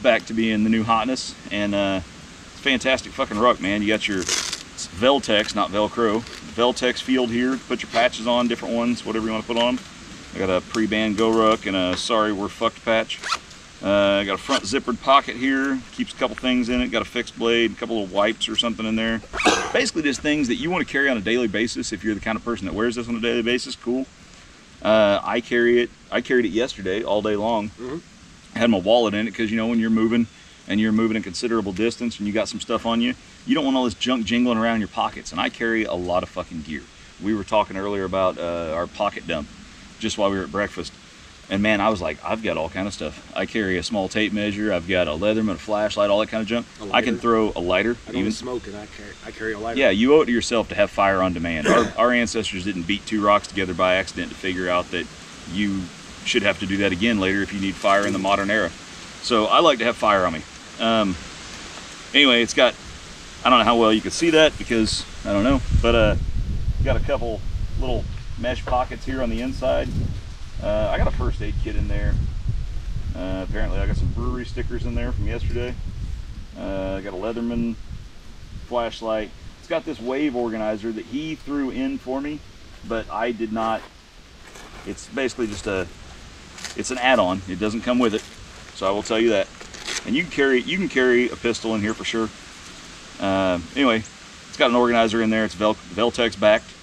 back to being the new hotness, and it's fantastic fucking ruck, man. You got your Veltex, not Velcro, Veltex field here. Put your patches on, different ones, whatever you want to put on them. I got a pre-band Go Ruck and a Sorry We're Fucked patch. I got a front zippered pocket here, keeps a couple things in it, got a fixed blade, a couple of wipes or something in there. Basically just things that you want to carry on a daily basis. If you're the kind of person that wears this on a daily basis, cool. I carried it yesterday all day long. Mm-hmm. I had my wallet in it because, when you're moving and you're moving a considerable distance and you got some stuff on you, you don't want all this junk jingling around in your pockets. And I carry a lot of fucking gear. We were talking earlier about our pocket dump just while we were at breakfast. And man, I was like, I've got all kind of stuff. I carry a small tape measure. I've got a Leatherman, a flashlight, all that kind of junk. I can throw a lighter. I don't smoke, and I carry a lighter. Yeah, you owe it to yourself to have fire on demand. Our ancestors didn't beat 2 rocks together by accident to figure out that you should have to do that again later if you need fire in the modern era. So I like to have fire on me. Anyway, it's got, I don't know how well you can see that because I don't know, but got a couple little mesh pockets here on the inside. I got a first aid kit in there. Apparently I got some brewery stickers in there from yesterday. I got a Leatherman flashlight. It's got this wave organizer that he threw in for me, but I did not. It's basically just it's an add-on. It doesn't come with it, so I will tell you that. And you can carry a pistol in here for sure. Anyway, it's got an organizer in there. It's Veltex backed.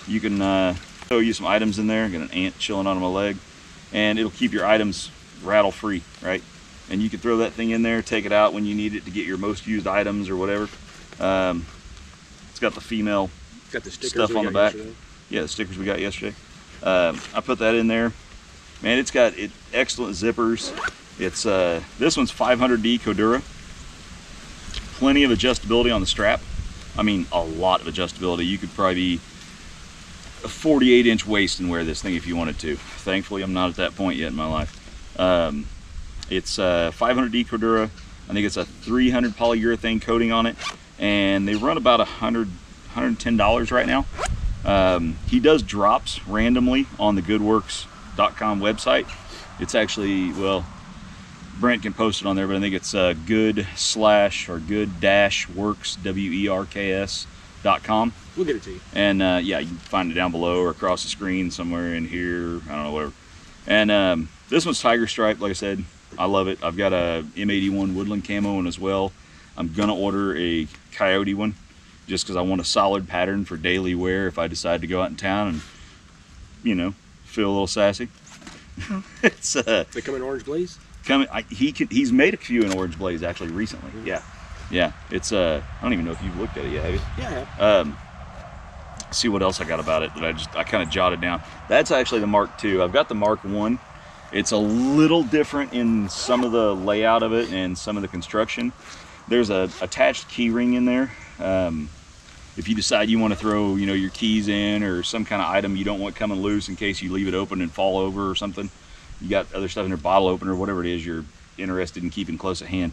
You can show you some items in there. Got an ant chilling on my leg, and it'll keep your items rattle free, right? And you can throw that thing in there, take it out when you need it to get your most used items or whatever. It's got the female stuff on the back. Yesterday. Yeah, the stickers we got yesterday. I put that in there. Man, it's got excellent zippers. It's this one's 500D Cordura. Plenty of adjustability on the strap. I mean, a lot of adjustability. You could probably be a 48-inch waist and wear this thing if you wanted to. Thankfully, I'm not at that point yet in my life. It's 500D Cordura. I think it's a 300 polyurethane coating on it, and they run about $110 right now. He does drops randomly on the goodworks.com website. It's actually, well, Brent can post it on there, but I think it's good/works, WERKS.com. We'll get it to you. And yeah, you can find it down below or across the screen somewhere in here. I don't know, whatever. And this one's tiger stripe, like I said. I love it. I've got a M81 woodland camo one as well. I'm gonna order a coyote one just because I want a solid pattern for daily wear if I decide to go out in town and, you know, feel a little sassy. It's they come in orange blaze? He's made a few in orange blaze actually recently. Yeah. It's I don't even know if you've looked at it yet, have you? Yeah, I have. See what else I got about it that I kind of jotted down. That's actually the Mark II. I've got the Mark I. It's a little different in some of the layout of it and some of the construction. There's a attached key ring in there. If you decide you want to throw, you know, your keys in or some kind of item you don't want coming loose in case you leave it open and fall over or something, you got other stuff in your bottle opener, whatever it is you're interested in keeping close at hand.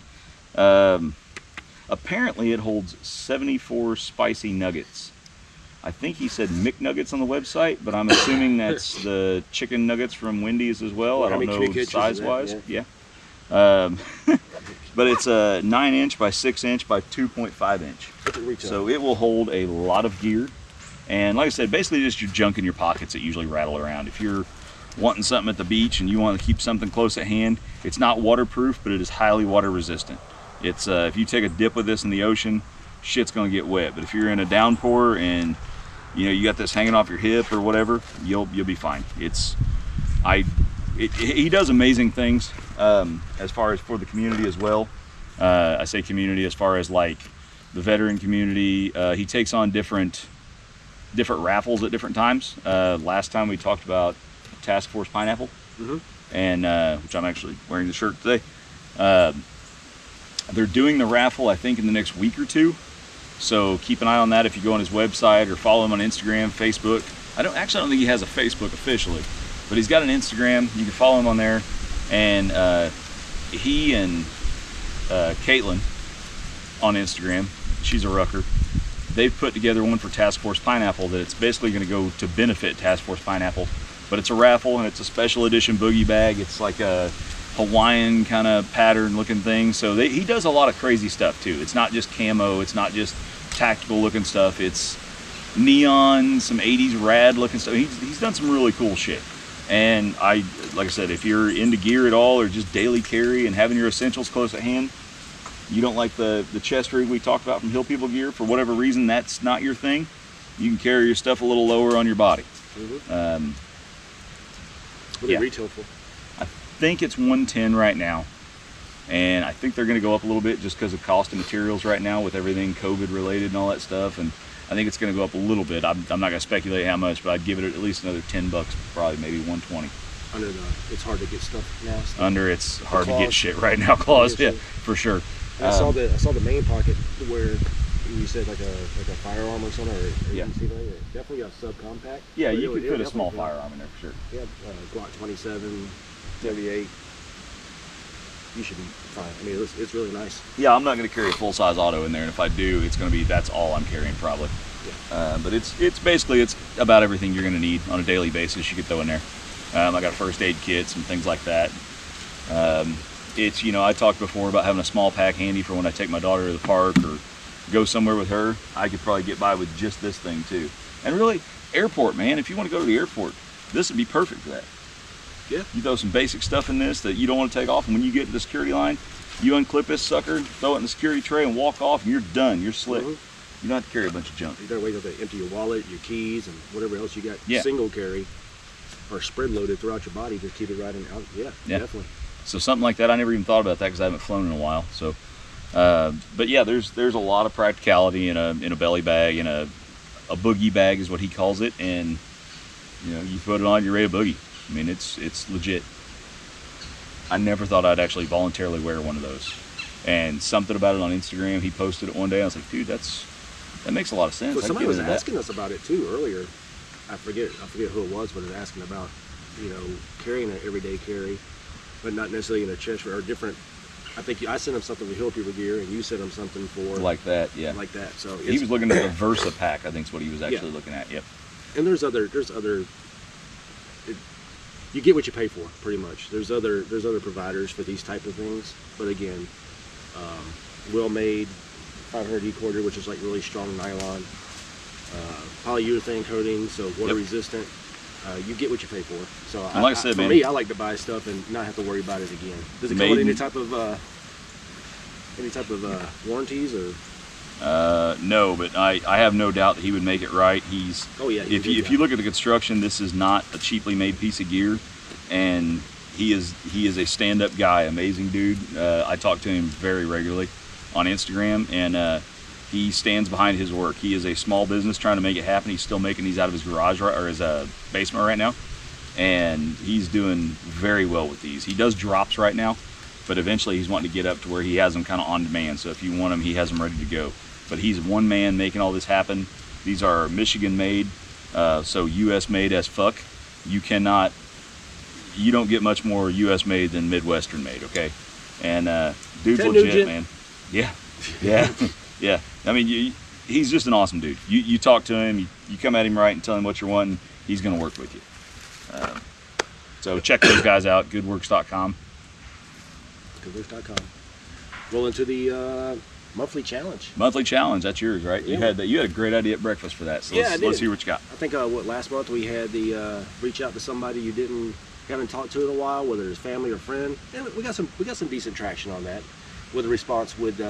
Apparently it holds 74 spicy nuggets. I think he said McNuggets on the website, but I'm assuming that's the chicken nuggets from Wendy's as well. Yeah, I don't know size-wise. Yeah. But it's a 9-inch by 6-inch by 2.5 inch. So it will hold a lot of gear. And like I said, basically just your junk in your pockets that usually rattle around. If you're wanting something at the beach and you want to keep something close at hand, it's not waterproof, but it is highly water resistant. It's if you take a dip with this in the ocean, shit's gonna get wet. But if you're in a downpour and you know you got this hanging off your hip or whatever, you'll be fine. He does amazing things as far as for the community as well. I say community as far as like the veteran community. He takes on different raffles at different times. Last time we talked about Task Force Pineapple, and which I'm actually wearing the shirt today. They're doing the raffle, I think, in the next week or two. So keep an eye on that if you go on his website or follow him on Instagram, Facebook. I don't think he has a Facebook officially, but he's got an Instagram. You can follow him on there. And he and Caitlin on Instagram, she's a rucker, they've put together one for Task Force Pineapple that it's basically going to go to benefit Task Force Pineapple. But it's a raffle and it's a special edition boogie bag. It's like a Hawaiian kind of pattern looking thing. So he does a lot of crazy stuff too. It's not just camo, it's not just tactical looking stuff. It's neon, some 80s rad looking stuff. He's done some really cool shit. And like I said, if you're into gear at all or just daily carry and having your essentials close at hand, you don't like the chest rig we talked about from Hill People Gear, for whatever reason that's not your thing, you can carry your stuff a little lower on your body. What do they retail for? I think it's 110 right now, and I think they're going to go up a little bit just because of cost of materials right now with everything COVID related and all that stuff. And I think it's going to go up a little bit. I'm not going to speculate how much, but I'd give it at least another $10, probably maybe 120. Under it's hard to get stuff now. Under it's hard to get shit right now. Claws, yeah, for sure. I saw the main pocket where you said like a firearm or something, or yeah. You see that? Definitely got subcompact. Yeah, you could fit a small firearm in there for sure. Yeah, Glock 27, 78. You should be fine. I mean, it's really nice. Yeah, I'm not going to carry a full-size auto in there, and if I do, it's going to be that's all I'm carrying probably. Yeah. But it's basically about everything you're going to need on a daily basis. You could throw in there. I got a first aid kit, some things like that. It's, you know, I talked before about having a small pack handy for when I take my daughter to the park or go somewhere with her. I could probably get by with just this thing too. And really, airport, man, if you want to go to the airport, this would be perfect for that. Yeah. You throw some basic stuff in this that you don't want to take off, and when you get to the security line, You unclip this sucker, throw it in the security tray, and walk off, and you're done. You're slick. You don't have to carry a bunch of junk. You don't wait until they empty your wallet, your keys, and whatever else you got. Yeah. Single carry or spread loaded throughout your body. Just keep it right in out. Yeah, definitely. So something like that, I never even thought about that because I haven't flown in a while. So, but yeah, there's a lot of practicality in a belly bag, in a boogie bag is what he calls it, and you know, you put it on, you're ready to boogie. I mean, it's legit. I never thought I'd actually voluntarily wear one of those, and something about it on Instagram, he posted it one day. I was like, dude, that makes a lot of sense. Well, somebody was asking us about it too earlier. I forget who it was, but it was asking about, you know, carrying an everyday carry, but not necessarily in a chest or different. I think I sent him something for Hill People gear, and you sent him something for like that, yeah, like that. So he was looking at the Versa pack, I think is what he was actually looking at. Yep. And there's other. You get what you pay for, pretty much. There's other providers for these type of things, but again, well made, 500 E-quarter, which is like really strong nylon, polyurethane coating, so water resistant. You get what you pay for. So like I said, for me, I like to buy stuff and not have to worry about it again. Does it come with any type of warranties or? No, but I have no doubt that he would make it right. If you look at the construction, this is not a cheaply made piece of gear, and he is a stand-up guy, amazing dude. I talk to him very regularly on Instagram, and he stands behind his work. He is a small business trying to make it happen. He's still making these out of his garage or his basement right now, and he's doing very well with these. He does drops right now, but eventually he's wanting to get up to where he has them kind of on demand. So if you want them, he has them ready to go. But he's one man making all this happen. These are Michigan made, so US made as fuck. You don't get much more US made than Midwestern made, okay? And dude's legit, man. Yeah. Yeah. I mean, he's just an awesome dude. You talk to him, you come at him right and tell him what you're wanting, he's gonna work with you. So check those guys out, goodworks.com. Goodworks.com. Roll into the monthly challenge. Monthly challenge, that's yours, right? Yeah. You had a great idea at breakfast for that. So yeah, let's see what you got. I think last month we had the reach out to somebody you haven't talked to in a while, whether it's family or friend, and we got some decent traction on that. With a response with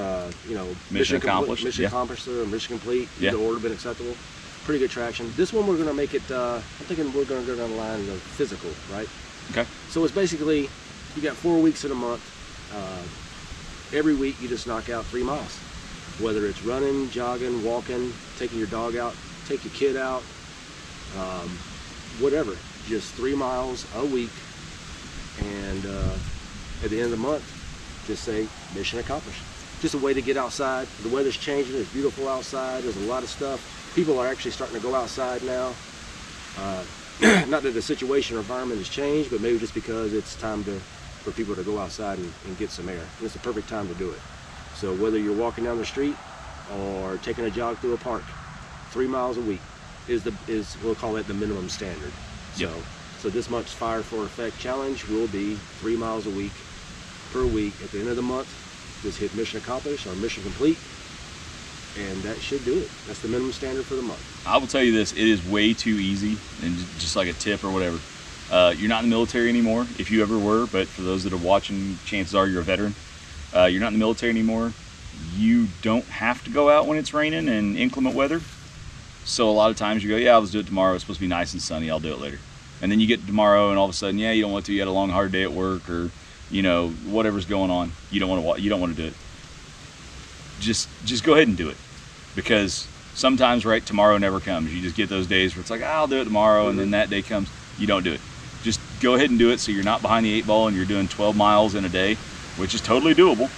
mission accomplished, accomplished or mission complete, the order been acceptable. Pretty good traction. This one we're going to make it. I'm thinking we're going to go down the line of physical, right? Okay. So it's basically you got 4 weeks in a month. Every week you just knock out 3 miles, whether it's running, jogging, walking, taking your dog out, take your kid out, whatever. Just 3 miles a week, and at the end of the month, just say mission accomplished. Just a way to get outside. The weather's changing. It's beautiful outside. There's a lot of stuff. People are actually starting to go outside now. Not that the situation or environment has changed, but maybe just because it's time for people to go outside and get some air. And it's the perfect time to do it. So whether you're walking down the street or taking a jog through a park, 3 miles a week is we'll call it the minimum standard. Yep. So this month's Fire for Effect challenge will be 3 miles a week per week. At the end of the month, just hit mission accomplished or mission complete, and that should do it. That's the minimum standard for the month. I will tell you this, it is way too easy, and just like a tip or whatever. You're not in the military anymore, if you ever were, but for those that are watching, chances are you're a veteran. You're not in the military anymore. You don't have to go out when it's raining and inclement weather. So a lot of times you go, yeah, I'll just do it tomorrow. It's supposed to be nice and sunny. I'll do it later. And then you get to tomorrow and all of a sudden, yeah, you don't want to. You had a long, hard day at work, or whatever's going on. You don't want to do it. Just go ahead and do it, because sometimes, right, tomorrow never comes. You just get those days where it's like, I'll do it tomorrow, and then that day comes, you don't do it. Just go ahead and do it, so you're not behind the 8 ball and you're doing 12 miles in a day, which is totally doable.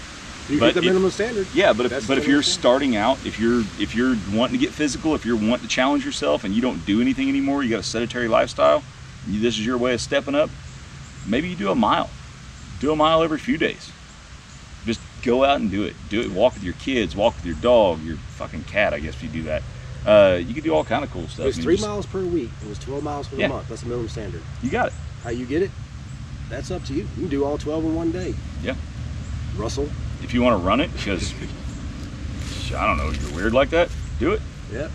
You get the minimum standard. Yeah, but if you're starting out, if you're wanting to get physical, if you're wanting to challenge yourself and you don't do anything anymore, you got a sedentary lifestyle, this is your way of stepping up, maybe you do a mile. Do a mile every few days. Just go out and do it. Do it. Walk with your kids, walk with your dog, your fucking cat, I guess, if you do that. You can do all kind of cool stuff. It's 3 miles per week. It was 12 miles for the month. That's the minimum standard. You got it. How you get it, that's up to you. You can do all 12 in one day. Yeah. Russell. If you want to run it, because, I don't know, you're weird like that, do it. Yeah.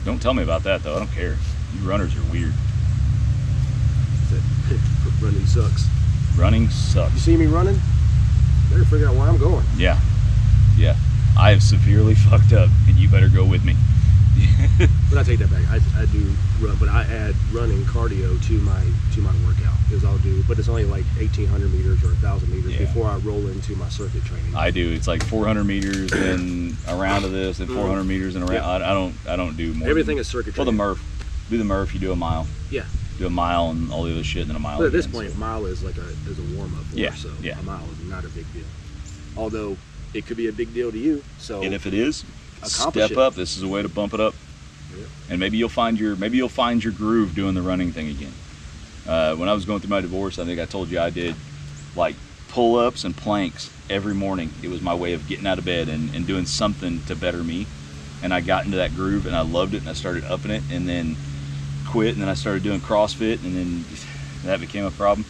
Don't tell me about that, though. I don't care. You runners are weird. Running sucks. Running sucks. You see me running? better figure out where I'm going. Yeah. Yeah. I have severely fucked up, and you better go with me. But I take that back. I do run, but I add running cardio to my workout. Because I'll do, but it's only like 1,800 meters or 1,000 meters before I roll into my circuit training. I do. It's like 400 meters, then a round of this, then 400 meters and a round. I don't do more. Everything is circuit training. Well, do the Murph. You do a mile. Yeah. Do a mile and all the other shit, and then a mile. But at this point, a mile is like a warm up. Yeah. So yeah. a mile is not a big deal. Although it could be a big deal to you. So. And if it is, step up. This is a way to bump it up. Yeah. And maybe you'll find your groove doing the running thing again. When I was going through my divorce, I think I told you I did like pull-ups and planks every morning. It was my way of getting out of bed and doing something to better me. And I got into that groove and I loved it, and I started upping it, and then quit, and then I started doing CrossFit, and then that became a problem.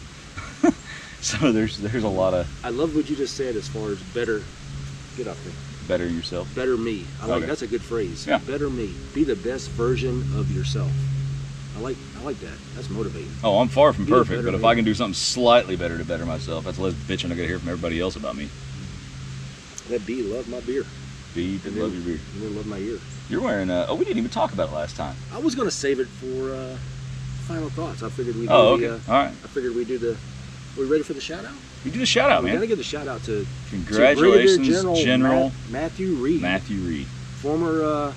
So there's a lot of. I love what you just said as far as better. Get up there. Better yourself. Better me. I like that's a good phrase. Yeah. Better me. Be the best version of yourself. I like that. That's motivating. Oh, I'm far from perfect, but if I can do something slightly better to better myself, that's less bitching I gotta hear from everybody else about me. That B love my beer. B did love your beer. And then love my ear. You're wearing oh, we didn't even talk about it last time. I was gonna save it for final thoughts. I figured we'd do all right. I figured we'd do the. Are we ready for the shout out? We do the shout out, man. We gotta give the shout out to congratulations, General Matthew Reed. Matthew Reed. Former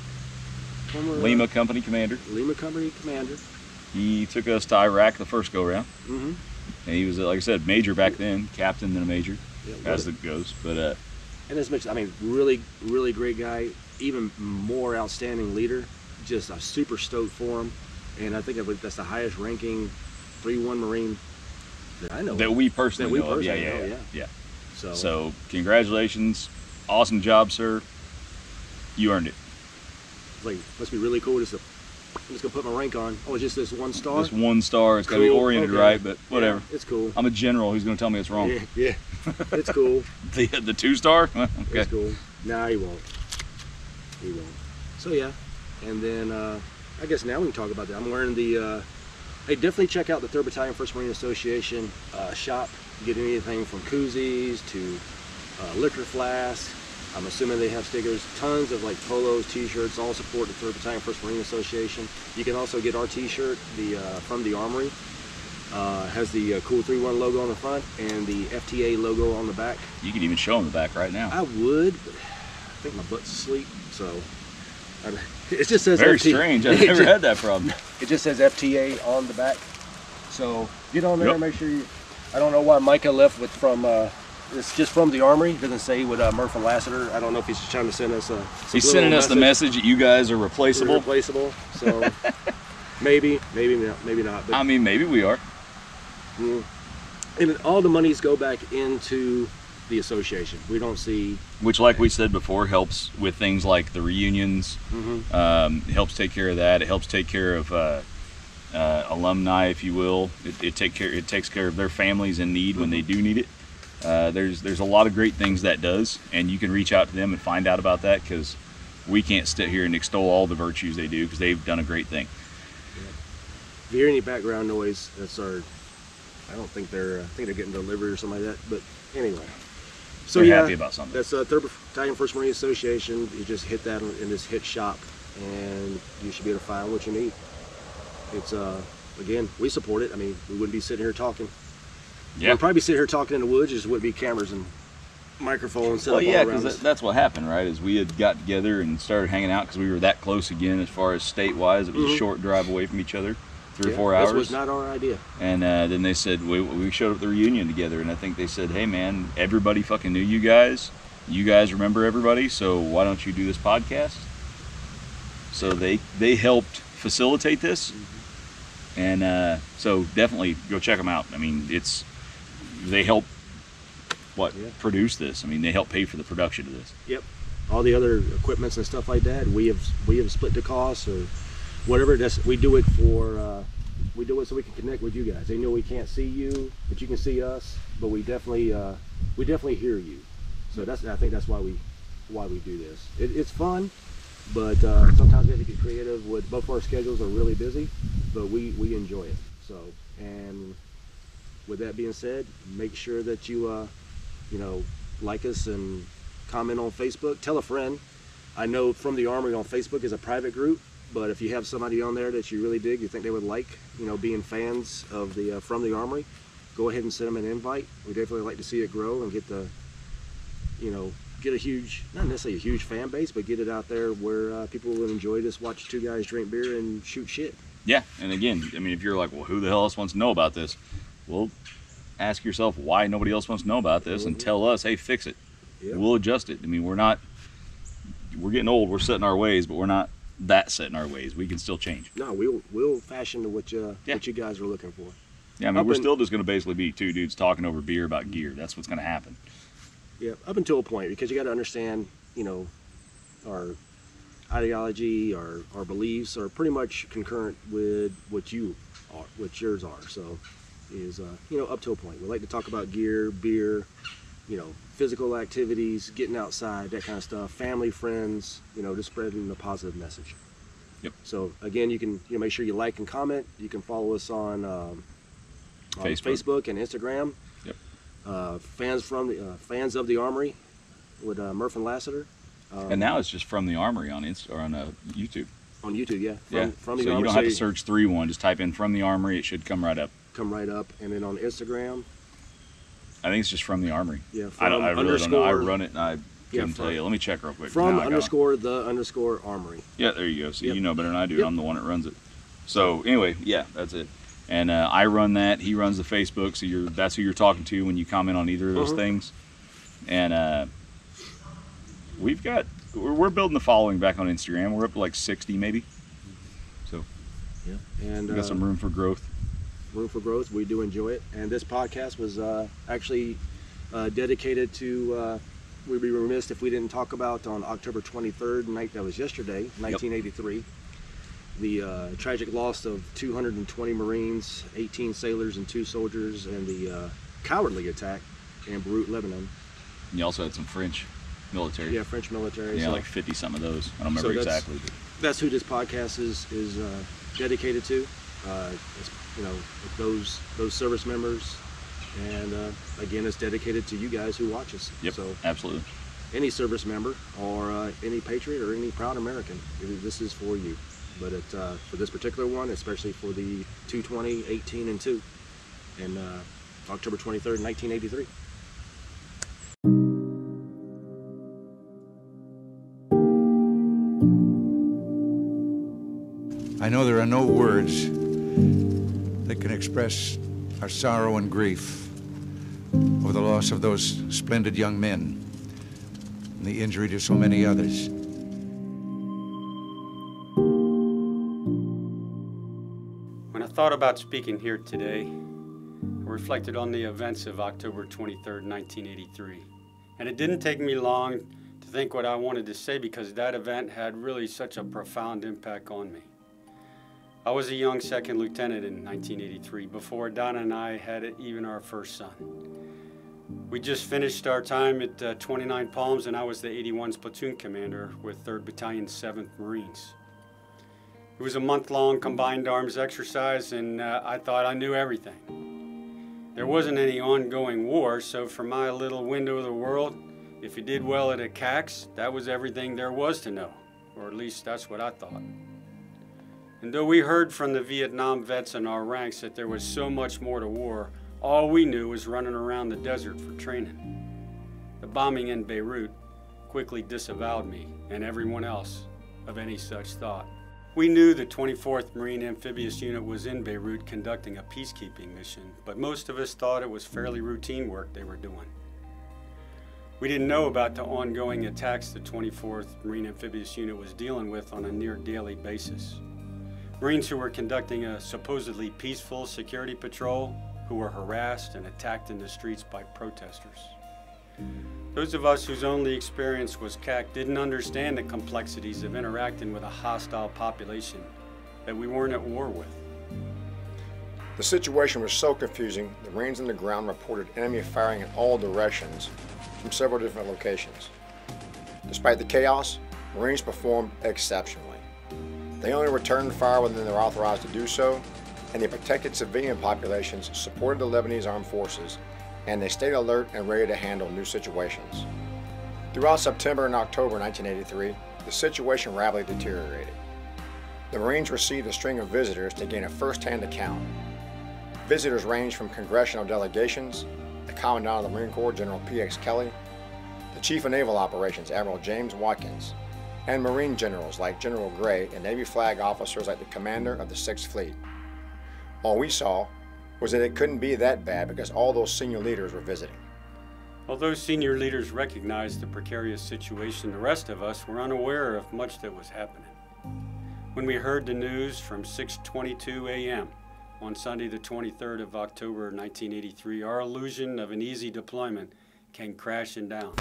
Lima Company Commander. Lima Company Commander. He took us to Iraq the first go round. Mm-hmm. And he was, like I said, major back then, captain then a major, yeah, as it goes. But and as much, I mean, really, really great guy. Even more outstanding leader. Just I'm super stoked for him, and I think that's the highest ranking 3-1 Marine that I know. That we personally know. Yeah. So congratulations, awesome job, sir. You earned it. It's like must be really cool. I'm just gonna put my rank on. Oh, it's just this one star. This one star. It's gotta be oriented right, but whatever. Yeah, it's cool. I'm a general. Who's gonna tell me it's wrong? Yeah. It's cool. The 2-star. Okay. It's cool. Nah, he won't. He won't. So yeah, and then I guess now we can talk about that. I'm wearing the. Hey, definitely check out the 3rd Battalion 1st Marine Association shop. Get anything from koozies to liquor flasks. I'm assuming they have stickers, tons of like polos, t-shirts, all support the 3rd Battalion 1st Marine Association. You can also get our t-shirt, the From the Armory. Has the cool 3-1 logo on the front and the FTA logo on the back. You could even show them the back right now. I would, but I think my butt's asleep, so it just says very strange. I've never had that problem. It just says FTA on the back. So get on there, make sure you. I don't know why Micah left with from. It's just From the Armory. It doesn't say with Murph Lassiter. I don't know if he's just trying to send us a. He's sending us the message that you guys are replaceable. We're replaceable. So maybe not. But, I mean, maybe we are. And all the monies go back into the association. We don't see. Which, like we said before, helps with things like the reunions. It helps take care of that. It helps take care of alumni, if you will. It takes care of their families in need when they do need it. There's a lot of great things that does, and you can reach out to them and find out about that, because we can't sit here and extol all the virtues they do, because they've done a great thing. Yeah. If you hear any background noise, that's our. I don't think they're. I think they're getting delivery or something like that. But anyway, so they're happy about something. That's 3rd Battalion 1st Marine Association. You just hit that in this hit shop, and you should be able to find what you need. It's again, we support it. I mean, we wouldn't be sitting here talking. Yeah. We'd probably be sitting here talking in the woods. Just wouldn't be cameras and microphones set up all around us. Because that's what happened, right? Is we had got together and started hanging out because we were that close again as far as state-wise. It was a short drive away from each other, 3 or 4 hours. This was not our idea. And then they said, we showed up at the reunion together, and I think they said, hey man, everybody fucking knew you guys. You guys remember everybody, so why don't you do this podcast? So they helped facilitate this. And so definitely go check them out. I mean, they help produce this. I mean, they help pay for the production of this. Yep. All the other equipments and stuff like that, we have split the costs or whatever. We do it so we can connect with you guys. They know we can't see you, but you can see us. But we definitely hear you. So I think that's why we do this. It's fun, but sometimes we have to get creative. Both of our schedules are really busy, but we enjoy it. So, and with that being said, make sure that you like us and comment on Facebook. Tell a friend. I know From the Armory on Facebook is a private group, but if you have somebody on there that you really dig, you think they would like, you know, being fans of the From the Armory, go ahead and send them an invite. We definitely like to see it grow and get the, you know, get a huge, not necessarily a huge fan base, but get it out there where people will enjoy this, watch two guys drink beer and shoot shit. Yeah, and again, I mean, if you're like, well, who the hell else wants to know about this? Well, ask yourself why nobody else wants to know about this, and tell us, hey, fix it. Yep. We'll adjust it. I mean, we're getting old, we're set in our ways, but we're not that set in our ways. We can still change. No, we'll fashion to what you guys are looking for. Yeah, I mean, we're still just going to basically be two dudes talking over beer about gear. That's what's going to happen. Yeah, up until a point, because you got to understand, you know, our ideology, our beliefs are pretty much concurrent with what yours are. So, is you know, up to a point. We like to talk about gear, beer, you know, physical activities, getting outside, that kind of stuff, family, friends, you know, just spreading the positive message. Yep. So again, you can make sure you like and comment. You can follow us on Facebook and Instagram. Yep. Fans of the Armory with Murph and Lassiter. And now it's just From the Armory on YouTube. On YouTube, yeah. From the so Armory. You don't have to search 3-1. Just type in From the Armory. It should come right up. And then on Instagram, I think it's just From the Armory. Yeah. I really don't know. I run it and I couldn't tell you. Let me check real quick. From _ Armory. Yeah, there you go. See, you know better than I do. Yep. I'm the one that runs it. So anyway, yeah, that's it. And I run that. He runs the Facebook. So that's who you're talking to when you comment on either of those things. And we're building the following back on Instagram. We're up to like 60 maybe. So yeah, and we got some room for growth. We do enjoy it. And this podcast was actually dedicated to, we'd be remiss if we didn't talk about on October 23rd, night that was yesterday, 1983, the tragic loss of 220 Marines, 18 sailors and 2 soldiers, and the cowardly attack in Beirut, Lebanon. And you also had some French military. Yeah, French military. Yeah, so, like 50 some of those. I don't remember exactly. But that's who this podcast is dedicated to. You know, those service members, and again, it's dedicated to you guys who watch us. Yep, so absolutely. Any service member or any patriot or any proud American, this is for you. But for this particular one, especially for the 220, 18, and 2, and October 23rd, 1983. I know there are no words that can express our sorrow and grief over the loss of those splendid young men and the injury to so many others. When I thought about speaking here today, I reflected on the events of October 23rd, 1983. And it didn't take me long to think what I wanted to say, because that event had really such a profound impact on me. I was a young second lieutenant in 1983, before Donna and I had even our first son. We just finished our time at 29 Palms, and I was the 81's platoon commander with 3rd Battalion, 7th Marines. It was a month-long combined arms exercise, and I thought I knew everything. There wasn't any ongoing war, so from my little window of the world, if you did well at a CAX, that was everything there was to know, or at least that's what I thought. And though we heard from the Vietnam vets in our ranks that there was so much more to war, all we knew was running around the desert for training. The bombing in Beirut quickly disavowed me and everyone else of any such thought. We knew the 24th Marine Amphibious Unit was in Beirut conducting a peacekeeping mission, but most of us thought it was fairly routine work they were doing. We didn't know about the ongoing attacks the 24th Marine Amphibious Unit was dealing with on a near daily basis. Marines who were conducting a supposedly peaceful security patrol, who were harassed and attacked in the streets by protesters. Those of us whose only experience was CAC didn't understand the complexities of interacting with a hostile population that we weren't at war with. The situation was so confusing, the Marines on the ground reported enemy firing in all directions from several different locations. Despite the chaos, Marines performed exceptionally. They only returned fire when they were authorized to do so, and they protected civilian populations, supported the Lebanese armed forces, and they stayed alert and ready to handle new situations. Throughout September and October 1983, the situation rapidly deteriorated. The Marines received a string of visitors to gain a first-hand account. Visitors ranged from congressional delegations, the Commandant of the Marine Corps, General P.X. Kelly, the Chief of Naval Operations, Admiral James Watkins, and Marine generals like General Gray and Navy flag officers like the Commander of the 6th Fleet. All we saw was that it couldn't be that bad because all those senior leaders were visiting. Although senior leaders recognized the precarious situation, the rest of us were unaware of much that was happening. When we heard the news from 6:22 a.m. on Sunday the 23rd of October 1983, our illusion of an easy deployment came crashing down.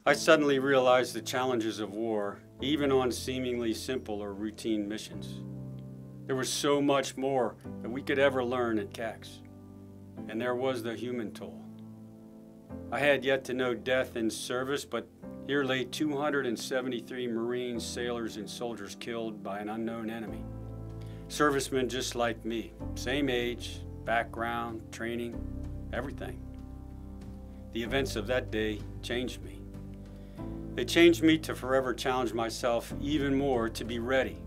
I suddenly realized the challenges of war, even on seemingly simple or routine missions. There was so much more that we could ever learn at CAX, and there was the human toll. I had yet to know death in service, but here lay 273 Marines, sailors, and soldiers killed by an unknown enemy. Servicemen just like me, same age, background, training, everything. The events of that day changed me. They changed me to forever challenge myself even more to be ready.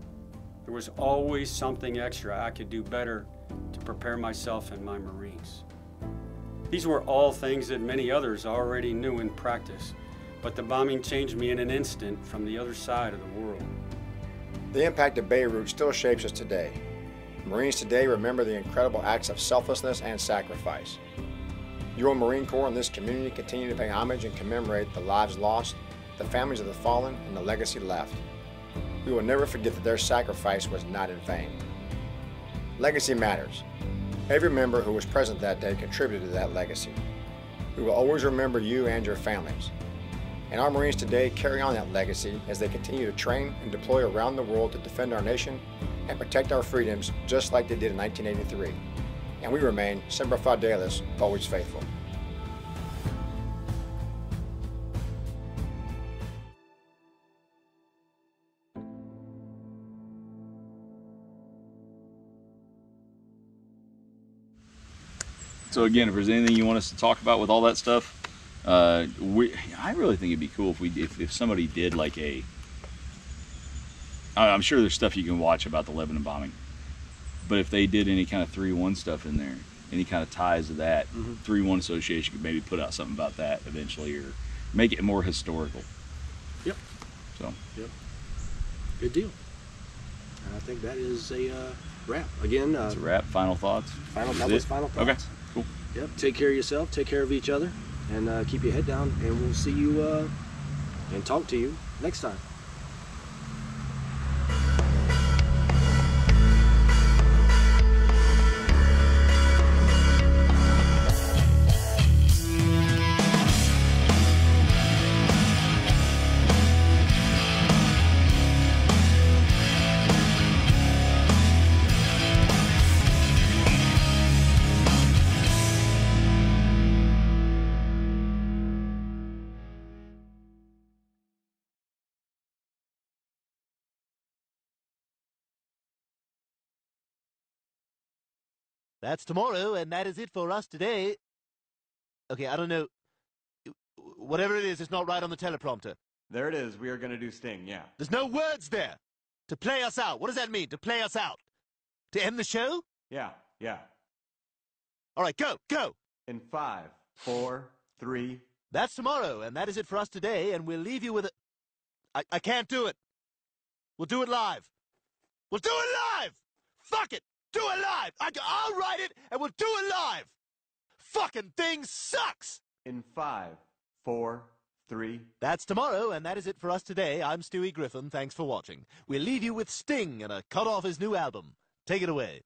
There was always something extra I could do better to prepare myself and my Marines. These were all things that many others already knew in practice, but the bombing changed me in an instant from the other side of the world. The impact of Beirut still shapes us today. Marines today remember the incredible acts of selflessness and sacrifice. Your Marine Corps and this community continue to pay homage and commemorate the lives lost, the families of the fallen, and the legacy left. We will never forget that their sacrifice was not in vain. Legacy matters. Every member who was present that day contributed to that legacy. We will always remember you and your families. And our Marines today carry on that legacy as they continue to train and deploy around the world to defend our nation and protect our freedoms just like they did in 1983. And we remain, Semper Fidelis, always faithful. So again, if there's anything you want us to talk about with all that stuff, I really think it'd be cool if somebody did like I'm sure there's stuff you can watch about the Lebanon bombing, but if they did any kind of 3-1 stuff in there, any kind of ties to that, 3-1 Association could maybe put out something about that eventually, or make it more historical. Yep. So. Yep. Good deal. I think that is a wrap. Again, it's a wrap. Final thoughts. Final thoughts. Okay. Cool. Yep. Take care of yourself. Take care of each other, and keep your head down. And we'll see you and talk to you next time. That's tomorrow, and that is it for us today. Okay, I don't know. Whatever it is, it's not right on the teleprompter. There it is. We are going to do Sting, yeah. There's no words there. To play us out. What does that mean, to play us out? To end the show? Yeah. All right, go. In 5, 4, 3. That's tomorrow, and that is it for us today, and we'll leave you with a... I can't do it. We'll do it live. We'll do it live! Fuck it! Do it live! I'll write it, and we'll do it live! Fucking thing sucks! In 5, 4, 3. That's tomorrow, and that is it for us today. I'm Stewie Griffin. Thanks for watching. We'll leave you with Sting and a cut off his new album. Take it away.